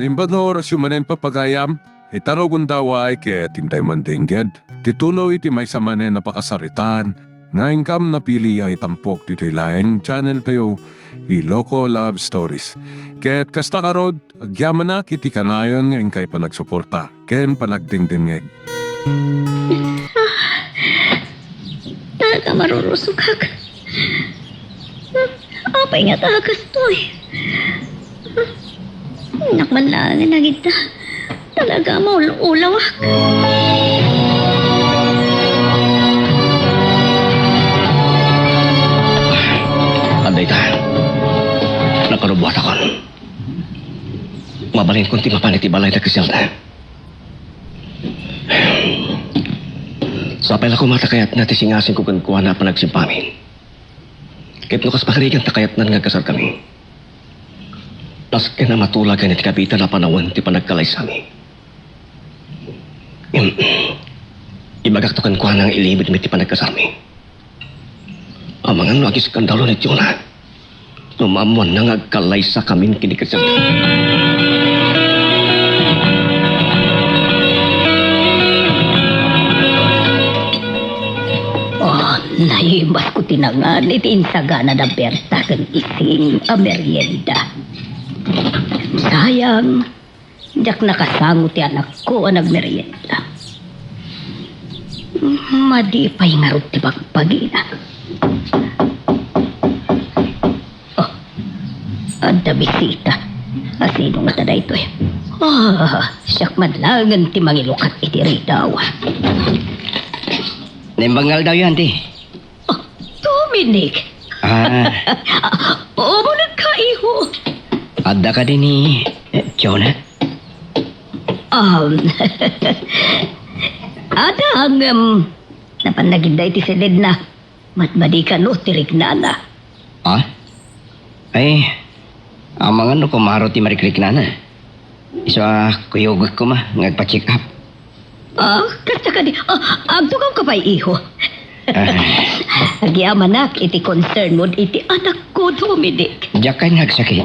Limbador sumanen papagayam, itaro gundaway kaya tintay mandingged. Titulo iti may samanen napakasaritan, nga ingkam na pili ay tampok dito laing channel kayo, Iloko Love Stories. Kaya't kasta karod, agyaman na kiti kanayon nga ingkay panagsuporta, ken panagdingdingeg. Talaga marurusog ka. Apay nga tagas to eh. Nakmanlangan na kita. Talaga maulawak. Anday ta. Nakarubwat ako. Mabalin kong ti mapanit ibalay na kasilda. Sapay lang kumatakayat na tisingasin ko kuha na pa nagsimpamin. Kahit nukas pakarigan takayat na nga kasar kami. Nas na matulagan iti kapitan na panawan ti panagkalay sa amin. Ibagaktukan ko nang ilibid mi ti panagkasami. Ang mga nagi skandalo ni Jonah. Lumamuan na ngagkalay sa kamin kinikasal. Naimbas ko tinangan iti insagana na berta kang ising merienda. Sayang, diyak nakasango ti anak ko ang nagmerienda. Madipay nga rin ti pagpagina. Oh, ada bisita. Asino nga tada ito eh. Siyak madlangan ti mangilukat iti ridaw. Nimbangal daw yan, ti. Dominic! Oo, nagkaiho. Adda ka din ni Jonah? Ada ang napanagida iti silid na matmadi ka no tirig na na. Ay, ang mga no kumaro ti marikrik na na. Isa kuyugod ko ma, ngagpa-check up. Kasta ka di, agdugaw ka pa iho. Agyamanak iti concern mo iti anak ko, Dominic. Diyak kay nagsakit.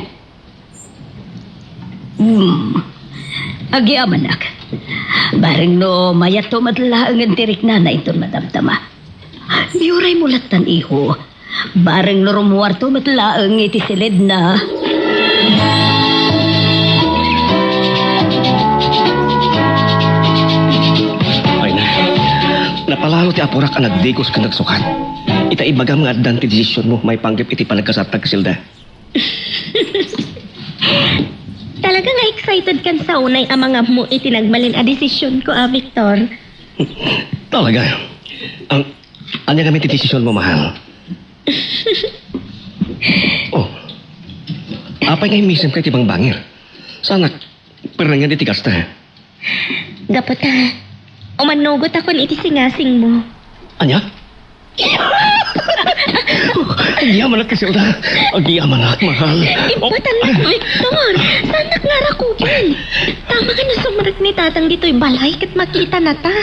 Agyamanak. Bareng no mayato madlaangan tirik na na ito madamtama. Yuray mulatan iho. Bareng no rumuwarto madlaang iti silid na. Napalalo ti apurak ang nagdigos ka nagsukat. Ita ibagam nga adan ti desisyon mo may panggip iti panagkasatag kasilda. Talaga nga excited kan sa unay amangam mo iti nagmalin a desisyon ko, Victor. Talaga. Anya kami ti desisyon mo, mahal. Apay nga imisam kay tibang bangir. Sana, perengan iti kasta. Gapot ka. Umanugot ako ni iti singasing mo. Anya? Agiyaman at kasilda. Agiyaman at mahal. Impatan na, Victor. Sanak nga rakupan. Tama ka na sumarag ni tatang dito'y balay kat makita na ta.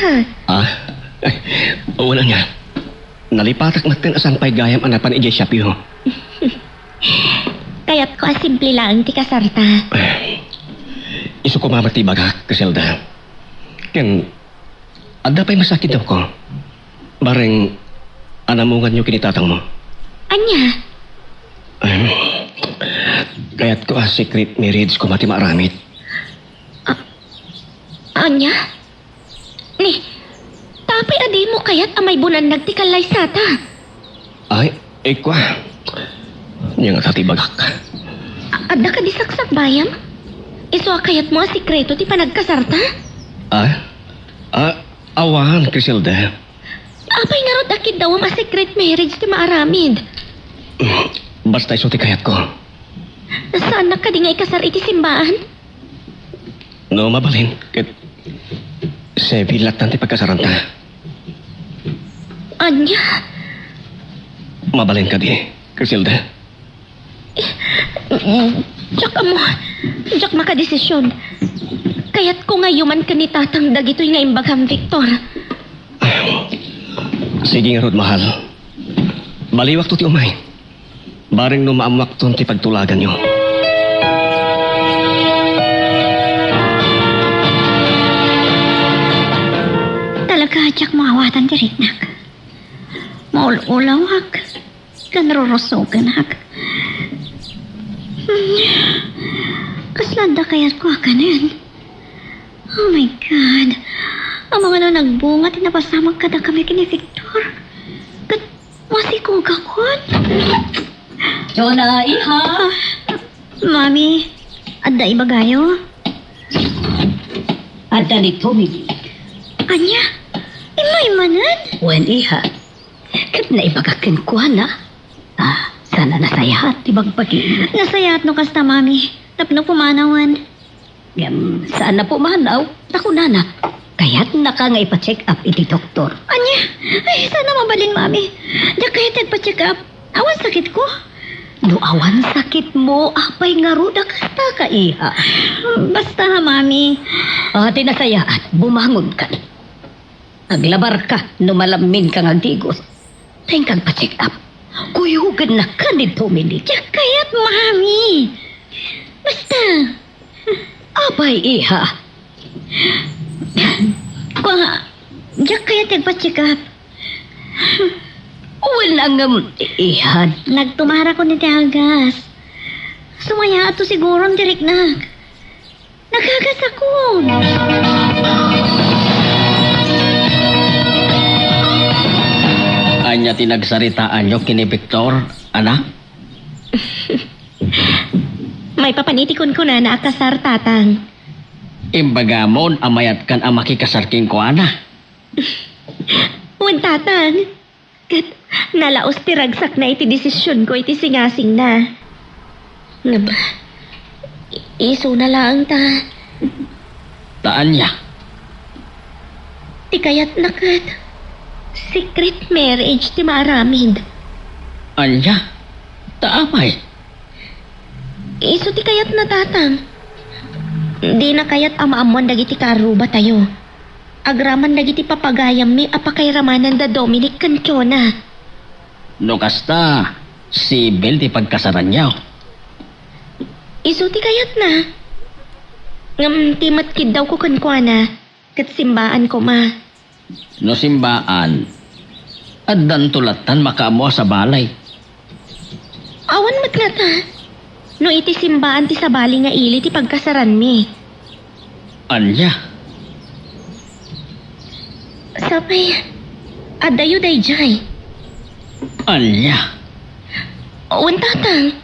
Wala nga. Nalipatak natin asang pa'y gayam anapan ijay siapyo. Kaya't ko asimple lang ti kasarta. Isu ko mamati baga, kasilda. Ken, ada pa'y masakit daw ko. Bareng, anamungan nyo kinitatang mo. Anya? Kaya't ko secret marriage ko mati maaramit. Anya? Ni, tapay adi mo kaya't amay bunan nagtikalay sata. Ay, kwa. Niya nga tatibagak. Ada ka di saksak bayam? Iso kayat mo sikreto ti panagkasarta? Awan, Criselda. Apay nga rod akid daw ang secret marriage ti maaramid. Basta iso ti kayat ko. Saan na ka di nga ikasar iti simbahan? No, mabalin. Sebilat nanti pagkasaran ta. Anya? Mabalin ka di, Criselda. Diyak mo. Diyak makadesisyon. Kaya't ko nga yuman ka ni tatang dagito'y nga imbagham, Victor. Sige nga, Rod, mahal. Baliwak to ti umay. Bareng no maamuak to ti pagtulagan nyo. Jack mawatan diri nak. Maulawak. Kanrorosogan hak. Kaslanda kayat ko akanin. Oh my God. Ang mga na nagbunga, tinapasamang kada kami kini Victor. Kat, masikong kakon. Jonah, iha. Mami, adda ibagayo? Ada ni Tommy. Anya, imay manan? Wen iha. Kat na ibagakin ko na. Sana nasayahat ibagpagi. Nasayat no kasta, mami. Tapno pumanawan. Saan na pumanaw? Naku nana. Kaya't naka nga ipa-check up iti doktor. Anya, ay sana mabalin, mami. Diya kahit nagpa-check up. Awan sakit ko. No awan sakit mo, apay nga ruda kasta ka iha. Basta ha, mami. Ate nasayaan, bumangon ka. Aglabar ka, numalamin kang agdigos. Tayong kang pa-check up. Kuyugan na ka ni Tommy. Diya kahit, mami. Basta. Apay iha. Kwa, diya kahit nagpa-check up. Wala nga iha. Nagtumara ko ni Tiagas. Sumaya ato siguro ang direk na. Nagagas ako. Anya tinagsaritaan nyo kini Victor, anak? May papanitikon ko na akasar tatang. Imbagamon amayat kan ang makikasarking ko, ana. Wan tatang. Kat nalaos ti ragsak na iti desisyon ko iti singasing na. Nga ba? Iso na lang ta. Taan niya. Ti kayat na kat. Secret marriage ti maaramid. Anya? Taamay. Iso ti kayat na tatang. Di na kayat amaamon dagiti karuba tayo. Agraman dagiti papagayam mi apakairamanan da Dominic Canchona. No kasta, si Bel ti pagkasaran niya. Iso ti kayat na. Ngam ti matkid daw ko kankwana. Kat simbaan ko ma. No simbaan, addan tulatan makaamo sa balay. Awan matlata. No iti simbaan ti sabali nga ili ti pagkasaran mi. Anya? Sapay, adayo dayjay. Anya? Wan tatang.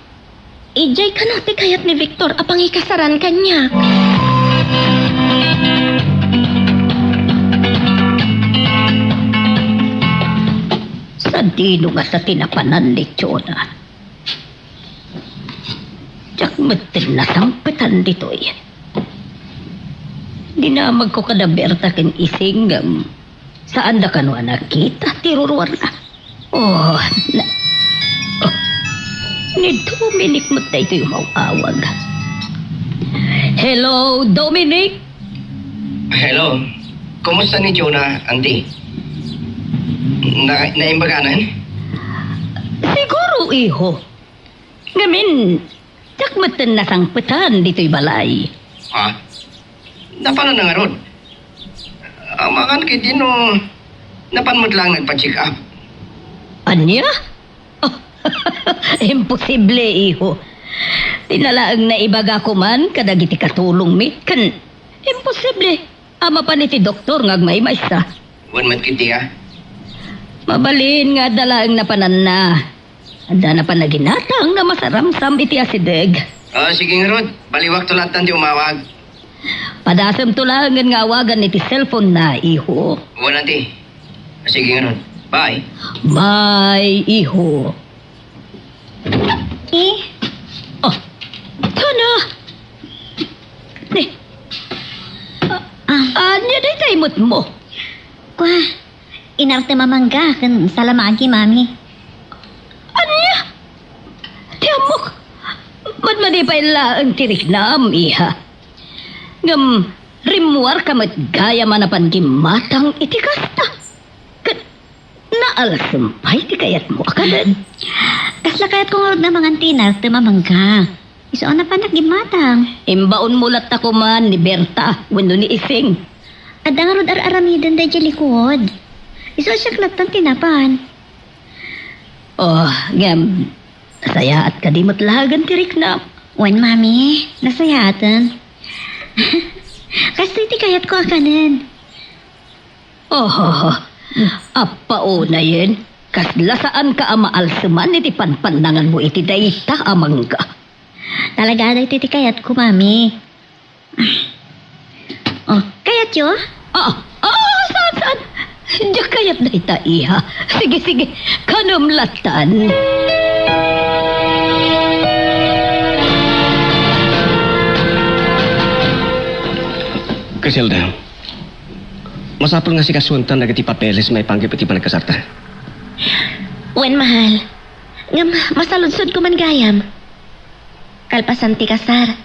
Ijay ka no ti kayat ni Victor apang ikasaran kanya. Sa dino nga sa tinapanan ni Jonah. Diyak matin na sampitan dito eh. Dinamag ko kada Berta ken ising saan da kano nakita tiruruan na. Oh, ni Dominic mo tayo ito yung mauawag. Hello, Dominic? Hello. Kumusta ni Jonah, auntie? Naimbaganan? Siguro, iho. Ngamin, takmatan na sangpitan dito'y balay. Ha? Napano na nga ron? Amakan kay Dino, napanmod lang nagpa-check up. Anya? Oh, imposible, iho. Tinalaang na ibaga ko man, kadagiti katulong mi. Imposible. Ama pa ni ti doktor ngagmay-may sa. Wan matkiti ha? Mabalin nga dalaang napanan na. Anda na pa naginatang nga masaramsam iti asideg. Sige nga ron. Baliwak tulatan di umawag. Padasam tulangan nga awagan iti cellphone na, iho. Wan auntie. Sige nga ron. Bye. Bye, iho. Oh, ano? Anya day taimot mo? Kwa, inarte mamangga kan salamagi mami. Anya? Tiyamok. Ba't manipay ang tirik na iha? Ngam, rimuar ka gaya manapan gimatang itikasta. Naalasumpay ti kayat mo akadan. Kasla kayat kong orod na mga tinas, tumamangga. Isoon na pa nagimatang. Imbaon mulat ako man ni Berta, wano ni Ising. At nga rod ar-aramidan da dyan likod. Iso siya klatan tinapan. Oh, ngem. Saya at kadimot lahagan tirik na. Wan, mami. Nasayatan. Kasi ti kayat ko akanan. Oh, apao na yen. Kaslasaan ka ama alsuman iti panpanangan mo iti dayta amang ka. Talaga na iti kayat ko, mami. Oh, kayat yo? Saan? Diya kayat dayta iha. Sige, kanumlatan. Griselda, masapol nga si kasuntan na gati papeles may panggip iti panagkasarta. Wan, mahal. Ngam, masaludsod ko man gayam. Kalpasan ti kasar.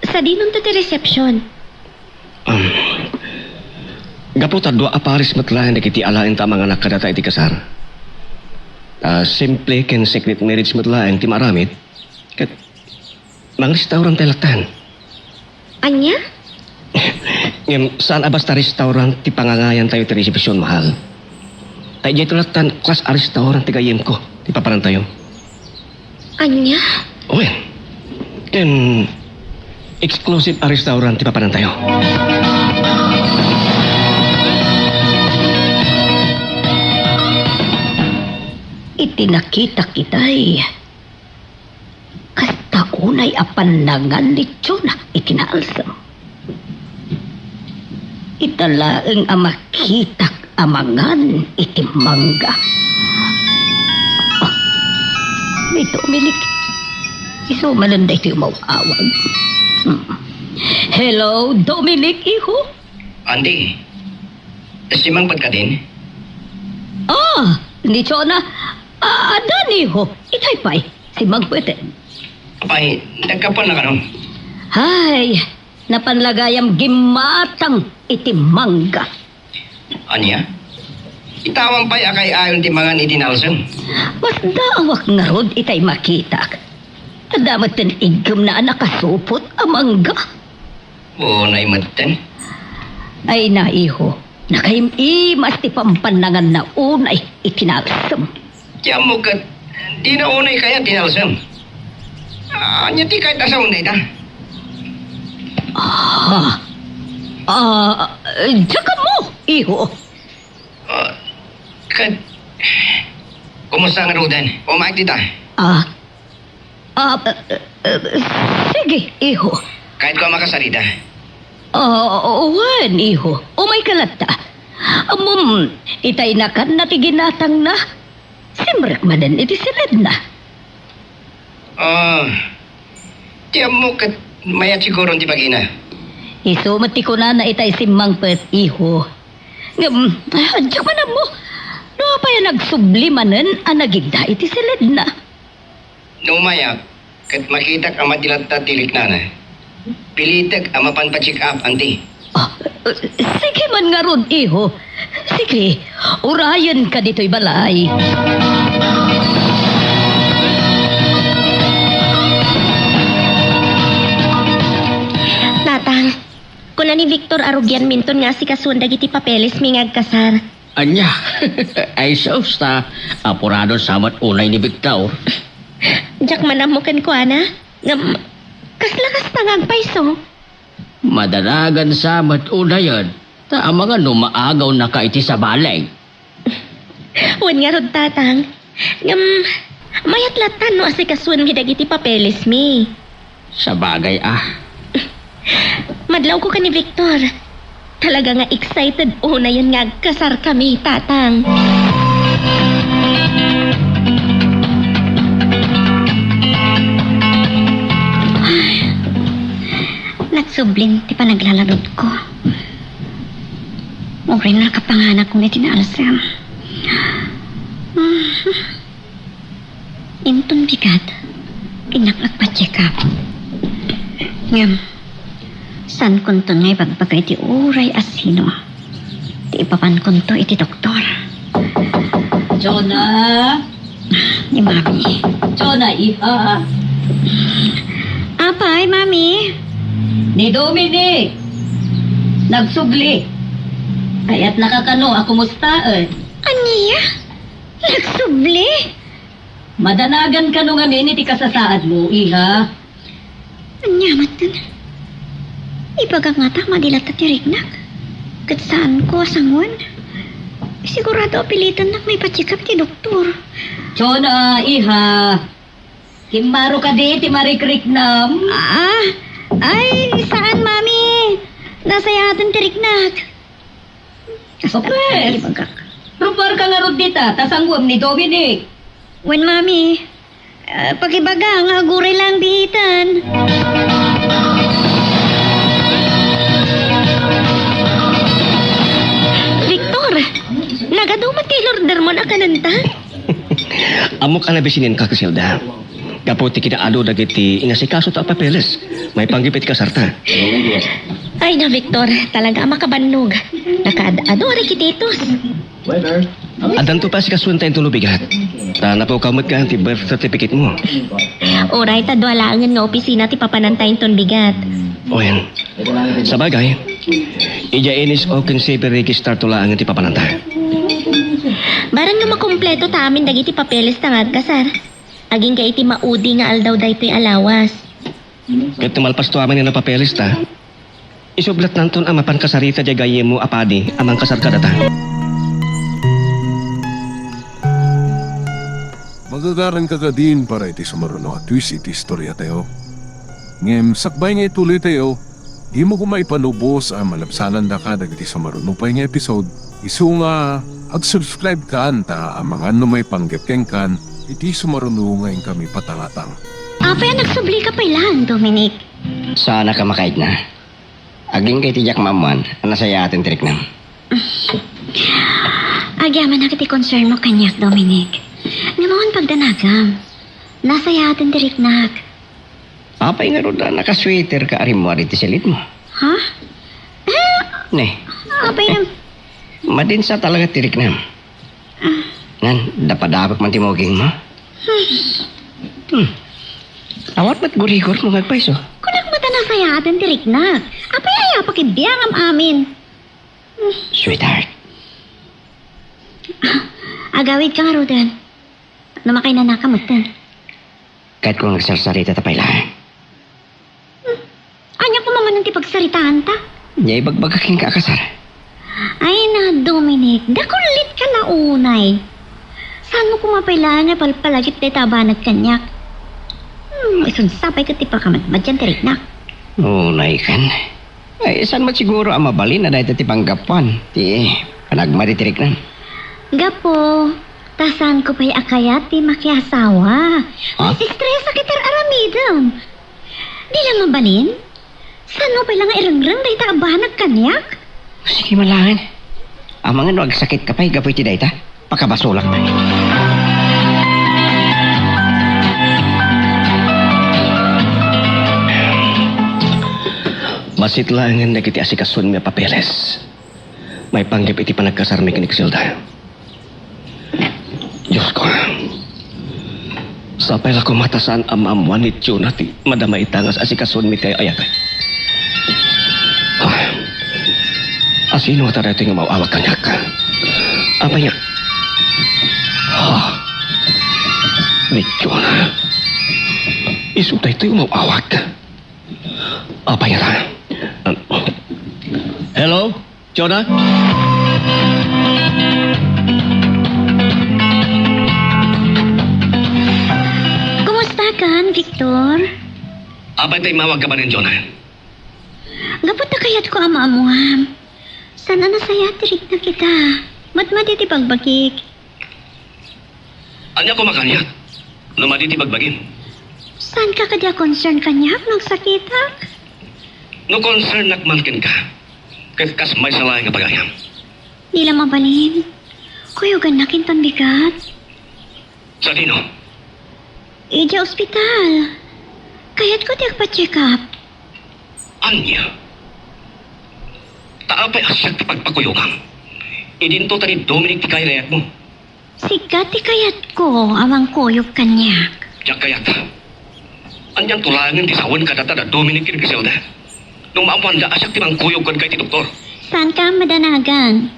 Sa dinon to ti resepsyon. Gaputa dua aparis matlahan na kiti alain ta mga anak kadata iti kasar. Simple ken secret marriage matlahan ti maramit. Kat mga restaurant telatan. Anya? Ngem, saan abas ta restaurant ti pangangayan tayo ti resepsyon mahal? Ay jay tulatan klas a restaurant ti gayem ko. Ti paparan tayo. Anya? Owen. Ken exclusive a restaurant ti paparan tayo. Itinakita kita'y kasta unay apanangan ni Chona itinaalsam. Italaeng amakitak amangan itimangga. May tumilik. Iso mananda ito yung mawawag. Hello, Dominic, iho? Andy, simangpad ka din? Ni Chona. Dani ho. Itay pa'y. Si Magpweten. Apay, nagkapon na ka nun. Hay, napanlagayam gimatang itimangga. Anya? Itawang pa'y akay ayon ti mga itinalsam. Mas daawak nga rod itay makitak. Adamat ten igam na nakasupot amangga. Oo, naimatan. Ay naiho, nakaimimas ti pampanangan na unay itinalsam. Tiyan mo kat, di na unay kaya tinalsam. Anya ti kahit asa unay ta. Tsaka mo, iho. Kat, kumusta nga Rodan? Umaak dita. Sige, iho. Kahit ko makasarita. Wan, iho. Umay kalata. Itay na kan natiginatang na. Simrak manan iti silid na. Tiyan mo kat, mayat siguro ti pag-ina. Isumati ko na itay simang pet, iho. Diyak man mo. No pa yan nagsublimanan ang nagigda iti silid na. Nung maya, kat makitak ang matilat ta tilik na na. Pilitag ang mapanpacheck up, anti. Sige man nga ron, iho. Sige, urayan ka dito'y balay. Tatang, kuna ni Victor Arugyan minton nga si kasundag iti papeles mi ngagkasar. Anya, ay sos ta, apurado samat unay ni Victor. Diyak manamukan ko, ana. Ngam, kaslakas pangagpaiso. Madaragan samat unayan, ta ang mga numaagaw na ka iti sa balay. Wan nga rod, tatang. Ngam, mayat latan no asikasun mi dagiti papeles mi. Sa bagay Madlaw ko ka ni Victor. Talaga nga excited una yun nga kasar kami, tatang. Nagsublin, ti pa naglalarod ko. Uri na kapanganak kong itinaalsam. Intun bigat, kinaklag pa check up. Ngam, san kunto nga ipagbagay ti uray asino. Ti ipapan kunto iti doktor. Jonah! Ni mami. Jonah, iha! Apay, mami. Ni Dominic! Nagsubli! Kaya't nakakano ako mustaan. Aniya? Nagsubli? Madanagan ka nung amin, iti kasasaad mo, iha. Anya, matan. Ibaga nga ta, madilat at tirignak. Kat saan ko, sangon? Sigurado apilitan nak may patsikap ti doktor. Chona, iha. Kimbaro ka di, ti marikrik nam. Ay, saan, mami? Nasa yatan tirignak. Okay. Ibaga. Rupar ka nga ron dita, tasangwam ni Dominic. Wen, mami. Pakibaga, nga gure lang bihitan. Victor, nagadumat kay Lorder mo na kananta? Amo ka na bisinin ka, Casilda. Kaputi kinaado dagiti ingasikaso ta papeles. May panggipit ka sarta. Ay na, Victor, talaga makabannog. Nakaado rin kititos. Adan to pa si kasunta yung tulubigat. Ta napukamot ka ang birth certificate mo. Oray, tadwalangan nga opisina ti papanantayin ton bigat. O yan. Sa bagay, ija inis o consider register tula ang ti papananta. Barang nga makompleto ta amin dagiti papeles tangad kasar. Aging ka iti maudi nga aldaw daytoy alawas. Kat tumalpas to amin na papeles ta, isublat nanton ang mapan kasarita di gaye mo apadi amang kasar kadata. Magagaran ka ka din para iti sumaruno at twist iti istorya tayo. Ngem, sakbay nga ituloy tayo, di mo kumaipanubos ang malapsanan da ka dagiti sumaruno pa nga episode. Isu nga, ag-subscribe ka ta ang mga may panggapkeng kan, iti sumaruno ngayon kami patangatang. Apay, nagsubli ka pa lang, Dominic. Sana ka makait na. Aging kay tijak mamuan, ang nasaya atin tirik na. Agyaman na kiti concern mo kanyak, Dominic. Ngayon pagdanagam. Nasa yatin diriknak. Apay nga ron na nakasweater ka arim mo ariti silit mo. Ha? Ne, Apay na... madinsa talaga tirik na. Nan, dapat man timoging mo. Awat ba't gurigor mo ngagpaiso? Kunak mata nasa yatin diriknak. Apay aya pakibiyang am amin. Sweetheart. Agawid ka nga, Rodan. Namakay na nakamatan. Kahit kung nagsarsarita tapay lang. Anya ko maman ng tipagsaritaan ta. Niya ibagbagaking ka kasar. Ay na, Dominic. Dakulit ka na unay. Saan mo kumapailangan na palpalagit na tabanag kanyak? Isunsapay ka tipa ka madyan tiriknak. Unay kan. Ay, saan mo siguro ang mabalin na dahil tipanggapan? Ti, panagmaritirik na. Gapo, tasan ko pa'y akayat di makiasawa. Ha? May stress sa kitar aramidam. Di lang mabalin? Saan mo pa'y lang irangrang dahi taabanag kanyak? Sige malangin. Ang mga nuag sakit ka pa'y gapoy ti dahi ta. Pakabasulak na. Basit lang nga kiti asikasun may papeles. May panggip iti panagkasarmi kiniksilda. Diyos ko. Sapay la ko matasan amamuan ni Tiyuna ti madama itangas asikasun mi kay ayat. Asino tara ito nga mauawag kanyak. Apa niya? Ni Tiyuna. Isutay ito yung mauawag. Apa niya ta? Hello? Tiyuna? Kan, Victor? Apa tayo mawag ka ba rin, Jonah? Gapot na kayat ko ama-amuham. Sana nasaya tirik na kita. Matmati ti pagbagik. Anya ko makanya? Numadi ti bagbagin. Saan ka kadya concern kanyak magsakitak? No concern nakmalkin ka. Kas may salahin nga pagayam. Di lang mabalin. Kuyugan nakin panbigat. Sa dino? Ija ospital. Kayat ko tiyak pa-check up. Anya? Taapay asyak ti pagpakuyugang. Idinto tani Dominic ti kayat mo. Sigat ti kayat ko amang kuyog kanyak. Diyak kayat. Anyang tulangan ti sawan ka data na Dominic kinikiselda. Nung maamuan da asyak ti mang kuyog kan kay ti doktor. Saan ka madanagan?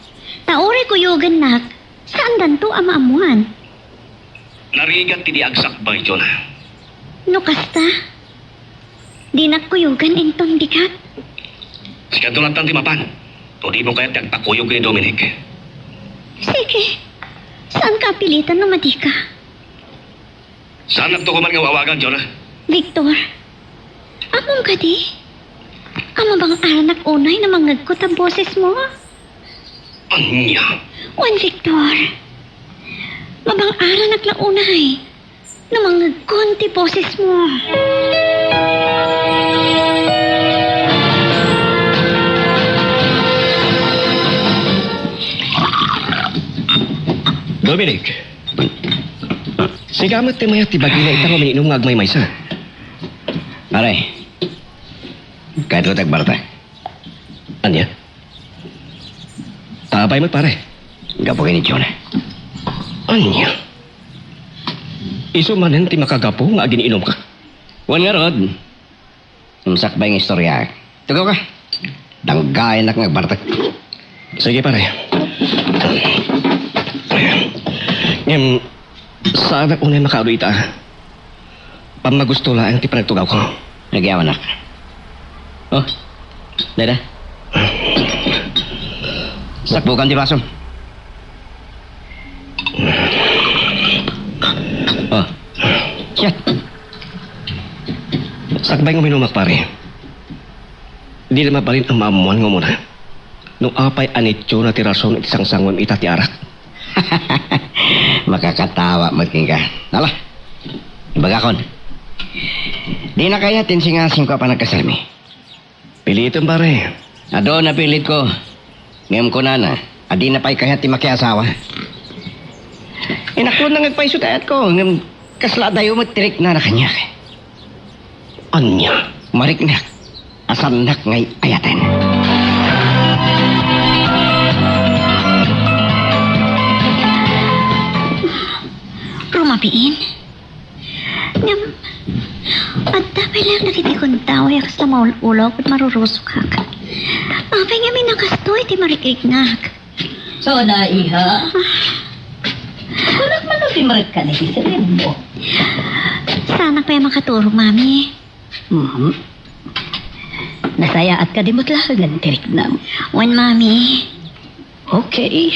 Taore ko yogan nak. Saan danto amaamuan? Narigat ti di agsakbay, John. No kasta? Di nakuyugan inton bikat. Sikadulatan ti mapan. To di mo kaya't nagtakuyog ni Dominic. Sige. Saan ka pilitan no madika? Saan nagtukuman nga wawagan, John? Victor, among ka di? Ama bang anak unay na mangagkot ang boses mo? Anya? Juan Victor, mabang anak lang unay na mangagkot ti boses mo. Dominic. Sigamat ti mayat ti bagi na itang umiinom nga agmay maysa. Pare, kahit ko tagbarta. Anya? Tabay mo pare. Gapugin ni John. Anya? Iso manen ti makagapo nga giniinom ka. Wan nga rod. Umsakbay ng istorya. Tugaw ka. Danggayan na kang agbarta. Sige pare. Saan ang unay makaalo ita? Pamagusto lang ti panagtugaw ko. Nagyawan na. Oh, dada. Sakbukan di baso. Oh, siya. Sakbay ng minumak pare. Di naman pa rin ang maamuan nga muna. Nung apay anityo na ti rason iti sangsangon ita ti arak. Makakatawa magking ka. Nala, ibagakon. Di na kaya tinsingasing ko pa nagkasami. Pilitin pare. Ado na pilit ko. Ngayong ko na adi na pa'y kaya ti makiasawa. Inaklon na nagpaisutayat ko. Ngayong kasladayo magtirik na kanya. Anya? Mariknak. Asanak ngay ayaten. Rumapiin. Ngam, at tapay lang nakitikon tao yak sa maululaw at marurusok hak. Apay nga may nakastoy ti marikignak. So na, iha. Kunak man ang pimarik ka na isirin mo. Sana pa makaturo, mami. Mhm. Nasaya at kadimot lahagan, tirik na. Wan, mami. Okay.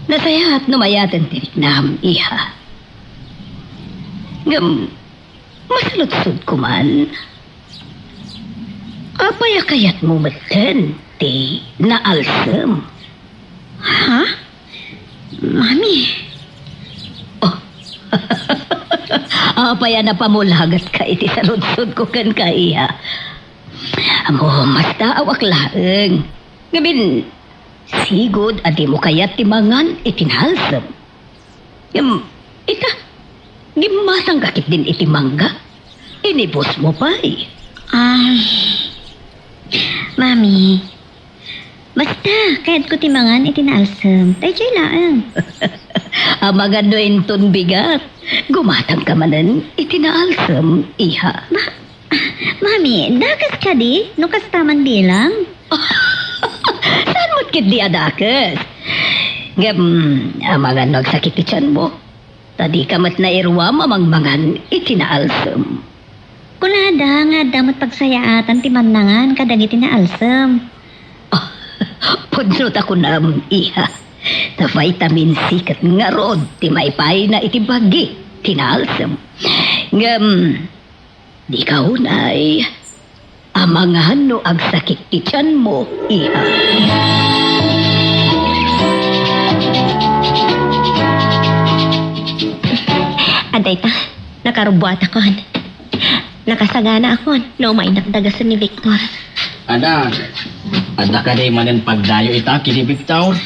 Nasaya at numayatan, tirik na, iha. Ngam, masalutsod ko man. Apaya kayat mo matan, ti naalsam. Ha? Mami. Apaya na pamulagat ka iti sa lutsod ko kan kaiha. Amo, mas taawak laeng. Ngamin, sigod adi mo kayat timangan itinhalsam. Ita, gimasang kakit din iti mangga. Inibos mo pa eh. Mami. Basta, kahit ko timangan itinaalsam. Tayo dyan laang. Amagan no inton bigat. Gumatang ka manan itinaalsam, iha. Mami, dakas ka di? Nukas taman bilang? Saan mo't kit di adakas? Ngam, amagan nagsakit ti tiyan mo. Tadi kamat na irwa mamangmangan itinaalsam. Kunada nga damot pagsayaatan ti manangan kadag itinaalsam. Pudnot ako na, iha. Ta vitamin C kat nga rod, ti maipay na iti bagi, tinalsam. Ngam, di ka hunay, amangahan no ag sakit ti tiyan mo, iha. Aday ta, nakarubuat akon. Nakasagana akon, no may nakdagasan ni Victor. Ada ka di manin pagdayo ita kini Victor.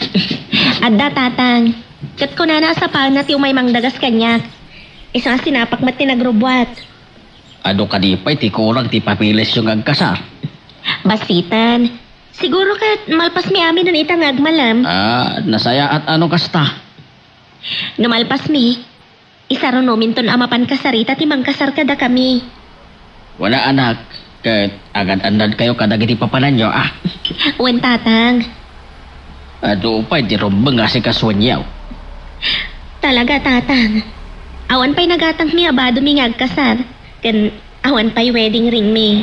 Adda tatang, kat ko na nasa panat yung may mangdagas kanya. Isa nga sinapak mat tinagrubuat. Ado ka di pa'y ti kurang ti papilis yung agkasa. Basitan, siguro kat malpas mi amin nun itang agmalam. Nasaya at ano kasta? Numalpas mi, isa ron minton amapan kasarita ti mangkasar kada kami. Wala anak, Kahit agad-andad kayo kadagiti papanan nyo, ah. Wen tatang. Ado pa, di rumbang nga si kaswanyaw. Talaga tatang. Awan pa'y nagatang mi abado mi ngagkasar. Ken awan pa'y wedding ring mi.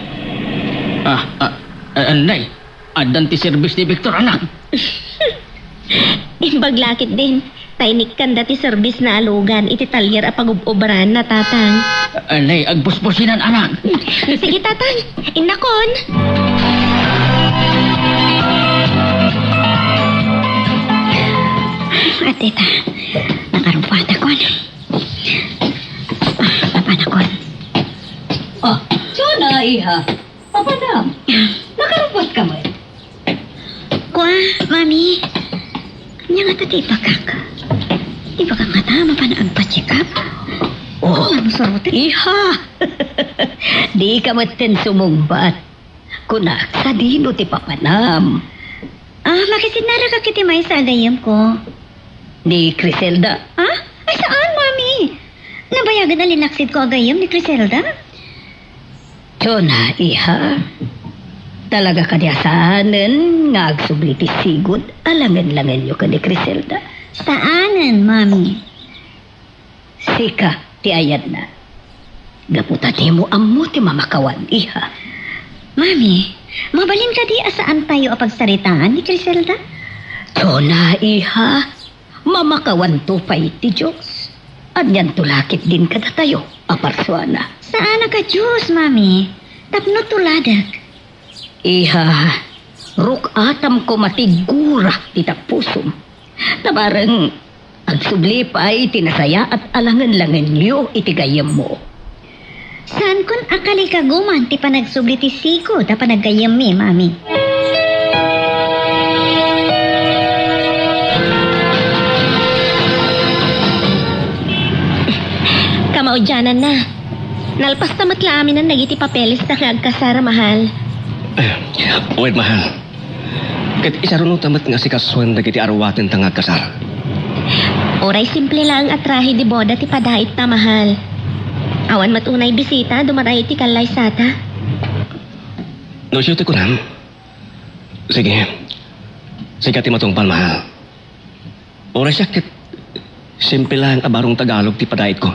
Anay, adan ti service ni Victor, anak. Imbaglakit din. Tainik kan dati service na alugan. Iti talyer a pag-ubran na tatang. Anay, agbusbusinan, anak. Sige tatang. Inakon. Tita, nakarupata ko. Papanakon. Oh, Jonah, iha. Papanam. Nakarupot ka mo. Kwa, mami. Kanya nga tita kak. Di ba kang tama pa na ang pa-check up? Oh, Ano sorot? iha. Di ka matin sumumbat. Kuna, sa dino ti papanam. Makisinara ka kiti may sa agayam ko. Ni Criselda. Ay, saan, mami? Nabayagan na linaksid ko agayam ni Criselda? Jonah, iha. Talaga kadyasanan nga agsubliti sigod alangan-langan nyo ka ni Criselda. Saanan, mami? Sika, ti ayad na. Gaputa ti mo amo ti mamakawan, iha. Mami, mabalin ka di asaan tayo apagsaritaan ni Criselda? Jonah, iha. Mamakawan to pa iti Diyos. Anyan tulakit din kada tayo, aparswana. Saan ka Diyos, mami? Tapno tuladak. Iha, rukatam ko matigura ti tapusom. Tabarang agsubli pa ay tinasaya at alangan-langan niyo itigayam mo. Saan kun akali ka guman ti panagsubli ti siko ta panaggayam mi, mami? Kamaudyanan na. Nalpas na matla amin ang nagiti papeles na kagkasara, mahal. Wait, mahal. Kat isaruno tamat nga si kaswan na kiti arwatin tangag kasar. Oray simple lang at trahe di boda ti padait na, mahal. Awan matunay bisita, dumaray ti kalay sata. No, shoot ko nam. Sige. Sige ti matungpal, mahal. Oray siya kit simple lang abarong Tagalog ti padait ko.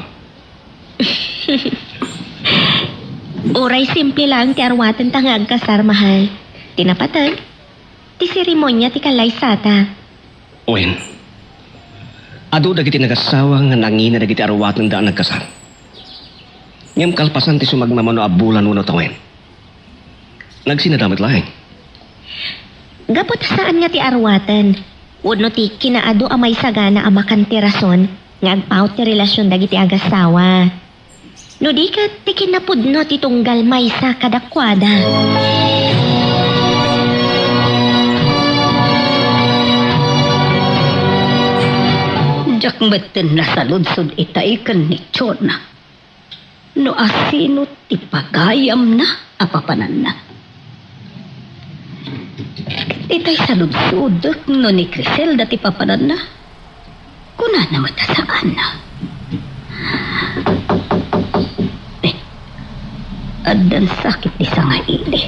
Oray simple lang ti arwatan tangag kasar, mahal. Tinapatan. Ti seremonya ti kalay sata. Wen. Ado dagiti nagasawa nga nangina dagiti arwatan daan nagkasar. Ngem kalpasan ti sumagmamano a bulan uno tawen. Nagsinadamit laeng. Gapot saan nga ti arwatan? Udno ti kinaado amay sagana amakan ti rason nga agpaut ti relasyon dagiti agasawa. No di ka ti kinapudno ti tunggal maysa kadakwada. Diyak meten na saludsod itaikan ni Chona. No asino ti pagayam na apapanan na. Itay saludsod no ni Criselda ti papanan na. Kuna na matasaan na. Adan sakit di sa nga ili.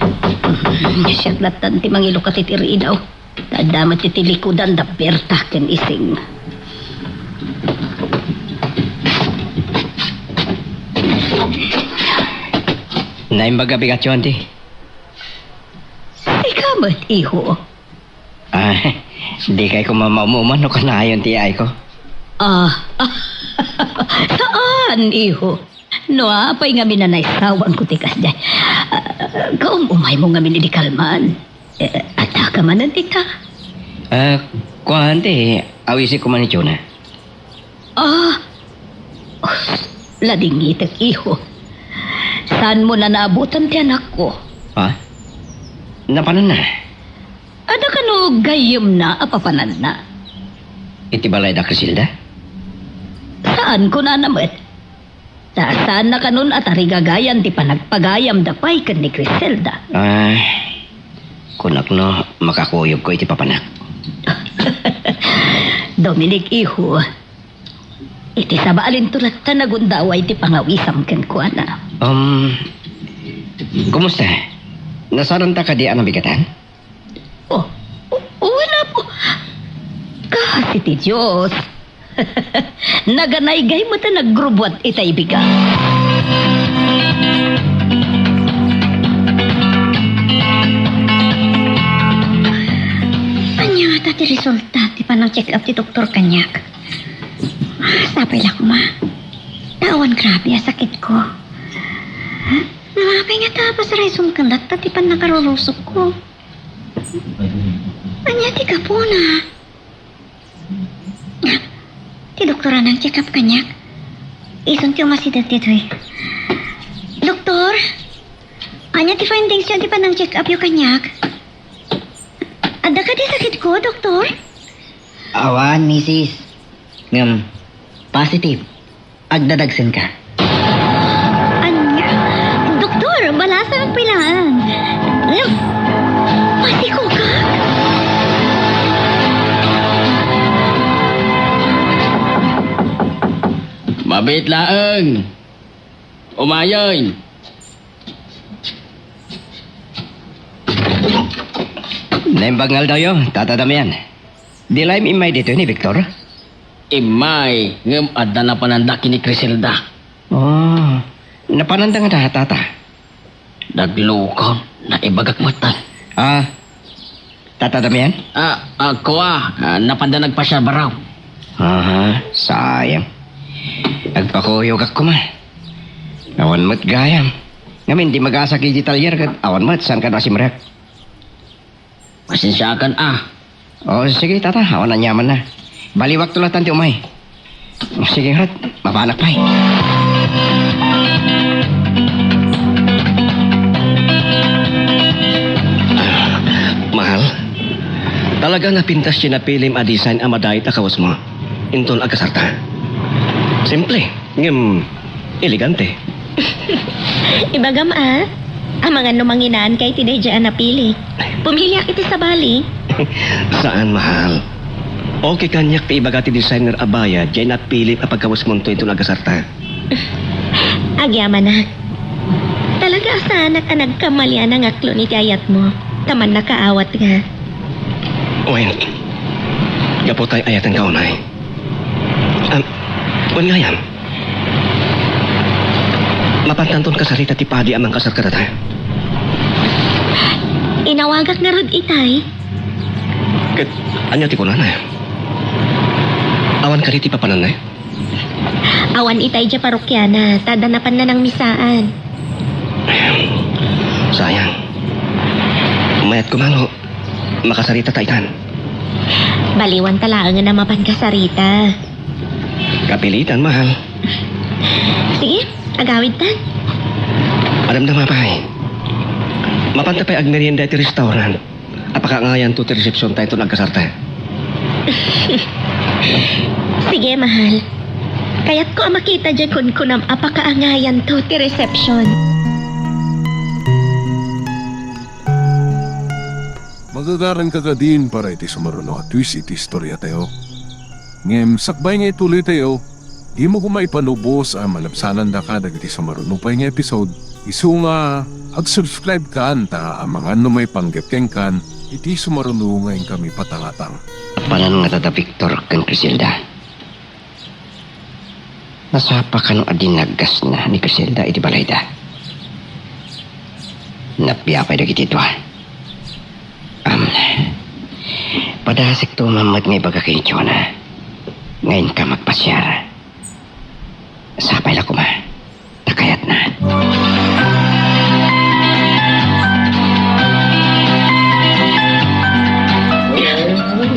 Siyaglatan ti mangilo ka ti tiri daw. Tadamat ti tilikudan da berta ken ising. Naimbaga bigatyon, ti. Ikamat, iho. Di kay ko mamamuman no kanayon ti ay ko. Saan, iho? No, apay nga minanaysawang ko tikas dyan. Kaumumay mo nga mininikalman. Ata ka man ang tita. Kuhan, ti. Awisi ko man ni Chona. Ladingitak, iho. Saan mo na naabutan ti anak ko? Ha? Napanan na. Ada ka no gayom na apapanan na? Iti balay da Criselda? Saan ko na naman? Saan na kanon at arigagayan ti panagpagayam da pay kan ni Criselda? Kunak no, makakuyog ko iti papanak. Dominic, iho. Iti sabaalin tulat ta nagundaway ti pangawisam ken ko na. Kumusta? Nasaranta ka di ang bigatan? Oh, wala po. Kasi ti Diyos. Naganaygay mo ta naggrubwat itay biga. Anya nga ti resulta ti panang check up ti doktor kanyak. Sapay lang ma. Tawan grabe ang sakit ko. Namapay nga tapos raison kandat ti pan nakarurusok ko. Anya ti kapuna. Ti doktora ng check up kanyak. Isang ti umasidad dito eh. Doktor, anya ti findings yan ti panang check up yung kanyak. Ada ka di sakit ko, doktor? Awan, misis. Ngam, positive. Agdadagsan ka. Anya? Doktor, balasa ang pilaan. Pati ko ka? Mabit laeng. Umayon. Naimbangal daw yun, tatadamian. Di laim imay dito ni Victor? Imay, ngem adda na pananda kini Criselda. Oh, napananda nga tata. Naglukon na ibagak matan. Ah, tatadamian? Ako napandanag pa siya baraw. Aha, sayang. Nagpakuyog ako man. Awan mo't gayam. Ngamin, di mag-asa kay Gitalyer kat awan mo't saan ka na si Marek. Pasensyakan Oh, sige tata, awan na nyaman na. Baliwag tulatan ti umay. Sige hat, mapanak pa eh. Mahal, talaga napintas siya na pilim a design ang madahit akawas mo. Intol agasarta. Simple, ngem, elegante. Ibagam ang mga numanginaan kay tinay na pili. Pumili iti sa bali. Saan, mahal? Okay kanyak ti ibagati designer abaya, dyan napilit a pagkawas mo ito agasarta. Agyaman na. Talaga sana ka nagkamalyan ang aklo ni tiyayat mo. Taman nakaawat nga. Wen, gapo tayo ayatan ka unay. Wen nga yan. Mapantanton ka sarita ti padi amang kasar ka na tayo. Inawagak nga rod itay. Kat, anya ti kunan na. Awan ka riti papananay. Awan itay dya parokyana. Tadanapan na ng misaan. Sayang. Mayat kumano, makasarita taitan. Baliwan talaang na mapan kasarita. Kapilitan, mahal. Sige, agawid tan. Alam na mapay. Mapanta pa'y agmerienda iti restaurant. Apaka ngayan to ti resepsyon tayo ito nagkasarta. Sige, mahal. Kaya't ko ang makita dyan kun kunam apakaangayan to ti reception. Magagaran ka din para iti sumaruno at twist iti istorya tayo. Ngem, sakbay nga ituloy tayo. Di mo kumaipanubos ang malabsanan da ka dagiti sumaruno pa nga episode. Isu nga, ag-subscribe ka anta ang mga may panggapkeng kan iti sumaruno ngayon kami patangatang. Panan nga tata Victor kan Criselda. Nasapa ka nung adinaggas na ni Criselda iti balayda. Napiyapay dagiti ito padasik to mamad ngay baga kay Chona. Ngayon ka magpasyara. Sapay la kuma. Takayat na.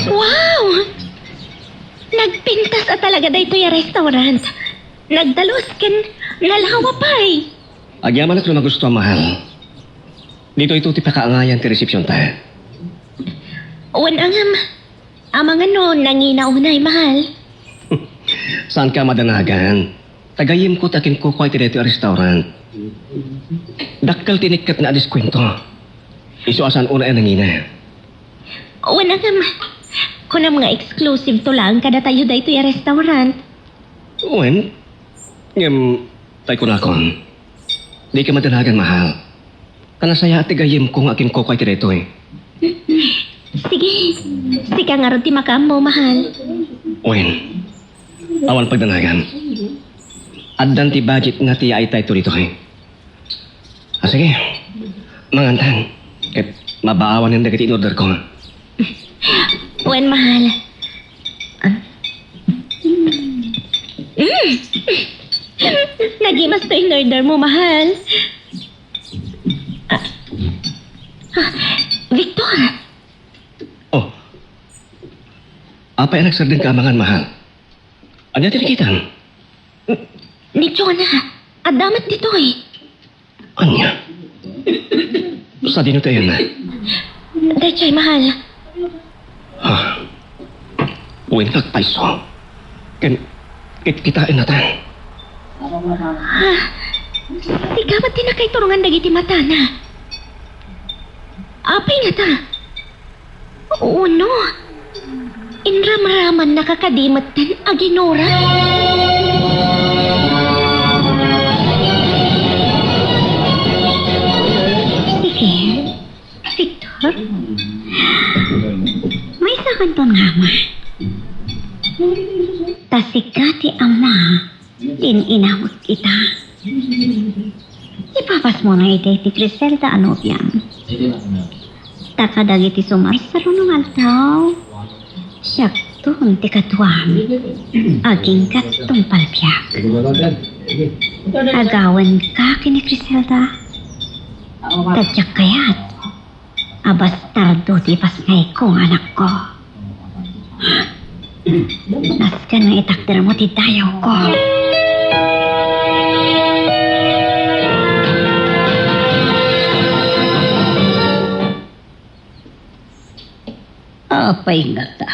Wow! Nagpintas talaga dito yung restaurant. Nagdalos ken nalawa pa'y. Agyaman at lumagusto ang mahal. Dito ito ti pakaangayan ti resepsyon tayo. Wanangam. Amang ano, nanginaunay, mahal. Saan ka madanagan? Tagayim ko takin ko kwa iti dito restaurant. Dakkel tinikat na adiskwento. Isu asan una ang nangina. Wanangam. Kunam nga exclusive to lang kada tayo dito yung restaurant. Wen, ngem, tay ko na kon. Di ka madanagan mahal. Kanasaya ati gayem ko nga akin ko kay tireto eh. Sige. Sika nga ron ti makam mo, mahal. Wen, awan pagdanagan. Addan ti budget nga ti ay tayo dito eh. Sige, mangantan. Ket mabaawan yung dagiti in-order ko. Wen, mahal. Nagimas to in-order mo, mahal. Victor! Oh, apa yung nagsardin ka mangan mahal? Ano yung tinikitan? Ni Jonah, adamat dito eh. Anya? Sa dino tayo na? Daychay, mahal. Ha? Uwin nagpaiso. Kitain natin. Sika ba't di na kay turungan dagiti mata na? Apay nga ta? Oo, no. Inram-raman nakakadimat tan aginora. Sige, Victor. May sakan to naman. Tasikati ama, din inawag kita. Ipapas mo na iti ti Criselda Anopian. Takadagiti sumarsaro ng altaw. Siyak to ti katuam. Aging katong palpiak. Agawan ka kini Criselda. Tadyak kayat. Abastardo ti pasngay kong anak ko. Nas ka nang itakder mo ti dayaw ko. Apay nga ta.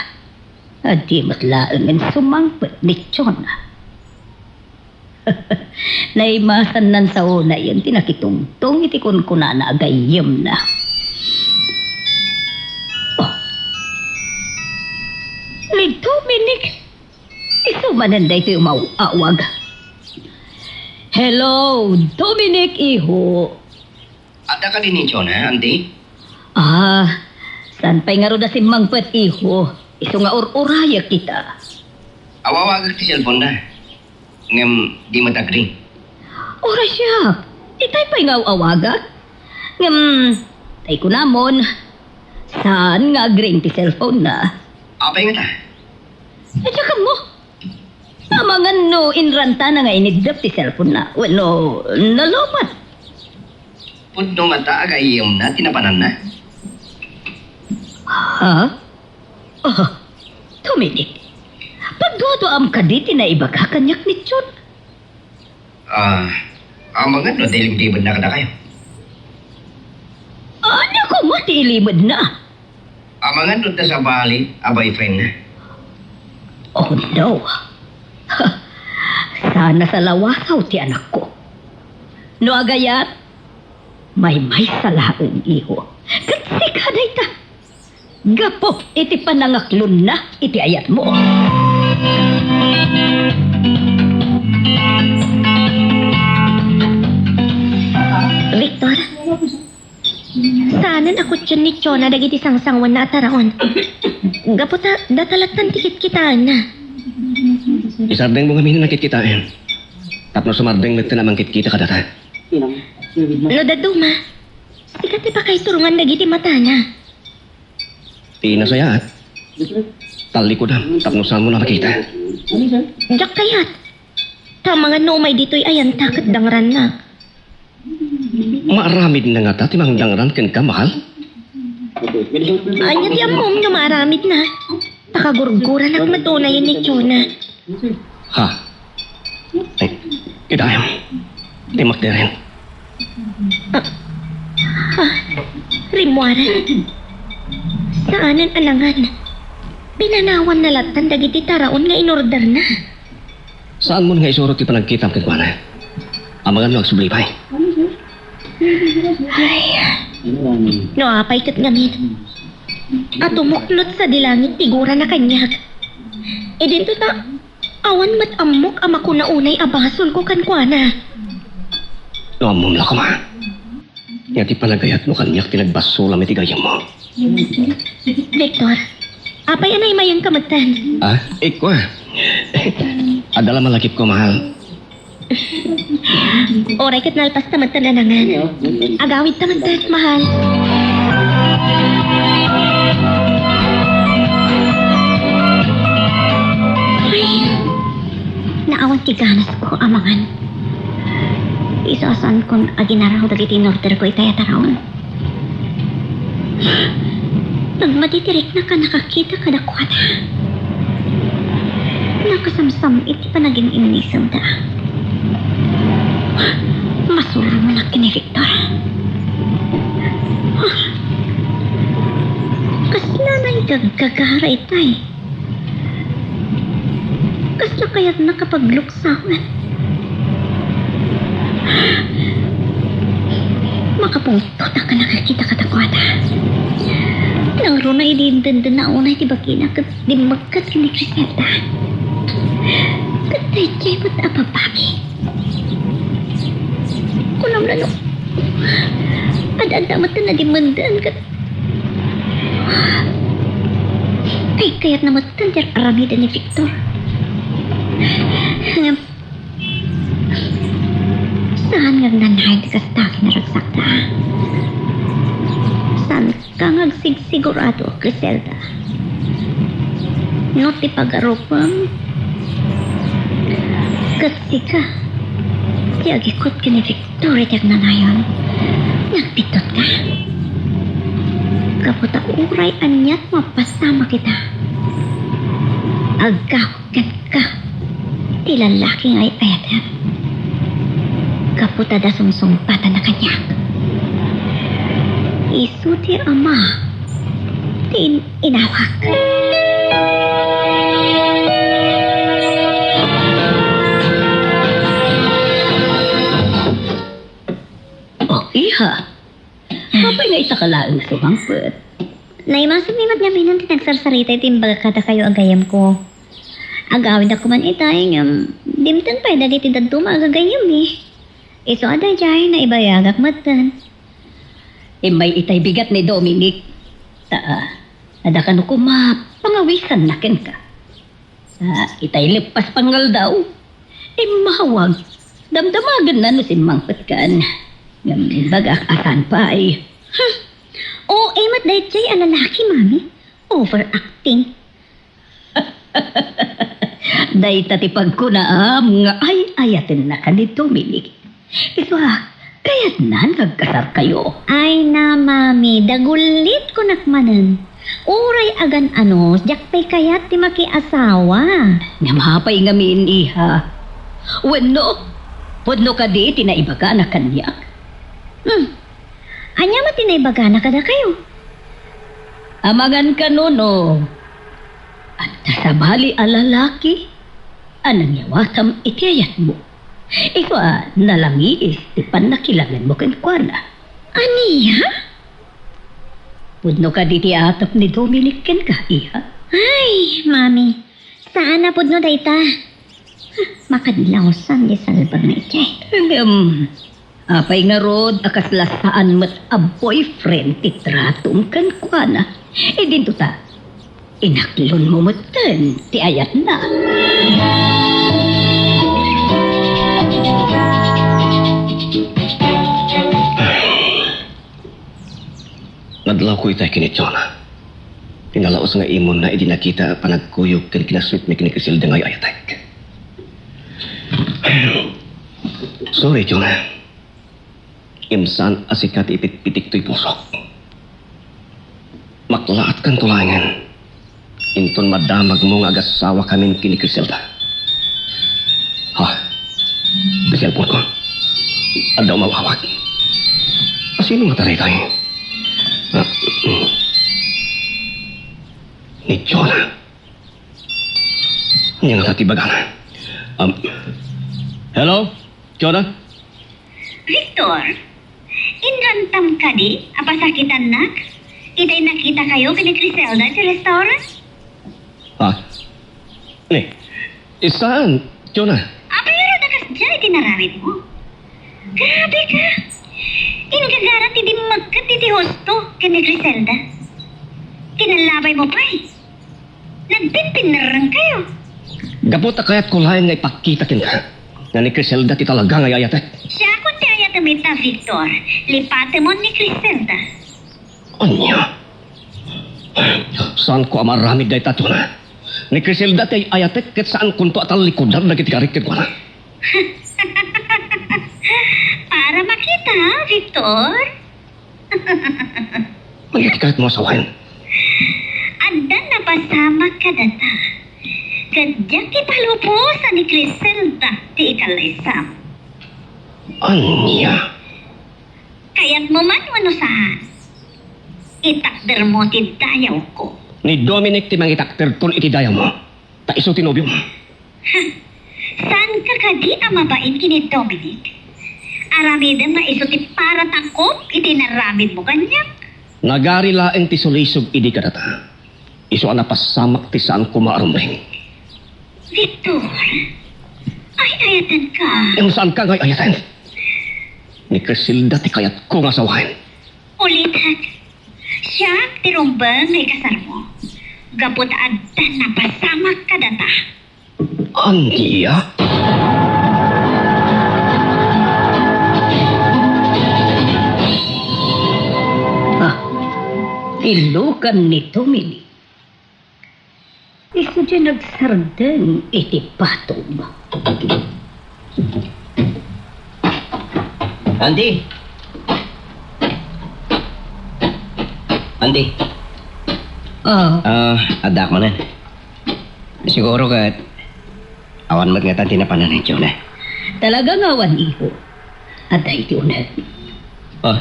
Adi matlaangan sumangpet ni Chona. Naimasan nan sa una yan tinakitungtong iti kun na agayem na. Oh. Ni Dominic. Isumanan da ito yung mauawag. Hello, Dominic Iho. Ada ka din ni Jonah, Andy? San pa'y nga ro na si Mangpet Iho. Iso nga uraya kita. Awawag ti cellphone na. Ngam di matagring. Ora siya. Itay pa'y nga awaga. Ngam, tay ko namon. Saan nga agring ti cellphone na? Apay nga ta? Tsaka mo. Amangan no, inranta na nga inidap ti cellphone na. Well, nalopat. Pudno mata agayem na, tinapanan na. Ha? Oh, Dominic. Pagdodo am kaditi na iba ka kanyak ni Chon. Amangan no, dilim-dilim na kada kayo. Ano ko mo ti ilibad na? Amangan no, sa bali, a boyfriend na. Oh no. Sana sa lawasaw ti anak ko. No agayat, may salaang iho. Kasi kaday ta. Gapo, iti panangaklon na, iti ayat mo. Victor, saanan ako dyan ni Chona dagiti sangsangwan na ataraon. Gaputa, datalatan tikit kitaan na. Isardeng mo kami na nakitkitain. Tapno sumardeng nagta namang kitkita ka data. No, daduma. Sikati pa kay turungan dagiti mata na. Tinasayat. Talikod tapno saan mo na makita. Diyak kayat. Tama nga no, may dito'y ayan takot dangran na. Maaramid na nga ta, timang dangran ken ka, mahal. Anya di amom nga maaramid na. Pakagurguran ang matunayan ni Chona. Ha? Ay, kidayam. Timak na rin. Rimuara. Saanan alangan? Pinanawan na latan dagiti taraon nga inorder na. Saan mo nga isurot ti panagkitam kagwana? Amangan mo agsublipay. No, apay kat ngamin. At umuklot sa dilangit tigura na kanyag. E dito ta, awan mat amok ama ko na unay abasol ko kankwana. Luamom na ko ma. Nga ti panagayat mo kanyak tinagbasulam iti gayam mo. Victor, apay anay mayang kamagtan. Ah, ikaw ah. Adala malakip ko, mahal. Oray kat nalpas tamad talanangan. Agawid tamad mahal. Ay, naawan ti ganas ko amangan. Isasan kon aginaraw dagiti in-order ko itaya tarawon. Nang matitirik na ka nakakita ka na kwata. Nakasamsam iti panaging imnisam da. Masuro mo na kini Victor. Kasla na gagagara itay. Kasla kaya't nakapagluksawan. Makapungtot na ka nakakita katakwata. Nang ro na idindandan na unay ti bakina kat di magkat kini Criselda. Katay jay ba't apapaki? Kunam na no. Ad-adamat na nadimandan kat. Ay kaya't namatan jar aramida ni Victor. Saan nga nanay di kastaki na ragsakta? Saan ka nga sigurado, Criselda? No ti pag-arupam? Kasi ka. Ti agikot ka ni Victoria tiag nanayon. Nagpitot ka. Kaputa uray anyat mapasama kita. Agawad ka. Ti lalaki ay ayatan. Kaputa da sumsumpatan na kanyak. Isu ti ama. Ti inawak. Oh, iha. Kapay nga isa kalaang sumangpet. Naimasamimat nga minan ti nagsarsarita iti imbaga kada kayo agayam ko. Agawid ako man itay dimtan pa dagiti daduma agagayam eh. Iso ada jay na ibayagak matan. May itay bigat ni Dominic. Ada ka no pangawisan na ken ka. Sa itay lipas pangal daw. Mahawag. Damdamagan na no si mangpet kan. Bagak asan pa ay. Oo, mat dahit jay alalaki, mami. Overacting. Day tatipag ko na nga ay ayatin na ka ni Dominic. Iso kaya't na nagkasar kayo. Ay na, mami. Dagulit ko nakmanan. Uray agan jakpay kayat ti makiasawa. Namapay nga min iha. Wano, podno ka di tinaibaga na kanyak. Anya matinaybaga na kada kayo. Amagan ka no. At nasabali alalaki, anang yawatam itiyayat mo. Ito nalangis, tipan na kilangan mo kenkwana. Aniya? Pudno ka di tiatap ni Dominic ken ka, iha. Ay, mami. Saan na pudno dayta? Makadlawsan di salbag na itay. Apay nga rod, akaslasaan mat a boyfriend titratum kenkwana. Dinto ta, inaklon mo matan, ti ayat na. Nadlaw ko itay kini Chona. Pinalaos nga imon na idinakita panagkuyog kini kinasweet ni kini Criselda nga ayatek. Sorry, Chona. Imsan asikat ipit-pitik to'y puso. Maklaat kan tulangan. Inton madamag mo nga agasawa kami kini Criselda. Ha? Kaselpon ko. Adaw mawawag. Sino nga taray tayo? Ni Jonah. Yang natibagan. Hello? Jonah? Victor, inrantam ka di? Apasakitan nak? Itay nakita kayo kini Criselda sa restaurant? Ha? Saan? Jonah? Pero nakas dyan itinaramit mo. Grabe ka. Inagagara ti di magkat ti hosto kani Griselda. Kinalabay mo pa eh. Nagpinpinarang kayo. Gabot kaya't kulayan nga ipakita kinka. Nga ni Criselda ti talaga nga yayate. Siya kung taya tamita, Victor. Lipate mo ni Griselda. Anya? Saan ko amaramid day tato na? Ni Criselda ti ayate ket saan kunto atal likodan dagiti karikid ko na. Para makita, ha, Victor? Mayati kahit mo asawain. Andan na pasama ka data. Kadyak ipalupusan ni Griselda ti ikalaysam. Anya? Kaya't mo man wano saan. Itakder mo ti dayaw ko. Ni Dominic ti mangitakter kon iti daya mo. Ta iso tinobyo mo. Saan ka kadi ang mabait kini Dominic? Aramidem na iso ti para takop itinaramid mo kanyak. Nagari laeng ti sulisog idi kadata. Iso ang napasamak ti saan ko maarumbring. Victor, ay ayatan ka. Yung saan ka ngay ayatan? Ni Criselda ti kayat ko nga sawahin. Ulitan, siya tirumbang may kasar mo. Gabot adan na pasamak ka data. Anya? Ilukan ni Dominic. Iso dyan nagsardeng iti patong. Andy! Andy! Adak mo na. Siguro ka awan mo't nga tanti na pananin na. Talaga nga wan iho. At ay tiunan. Oh,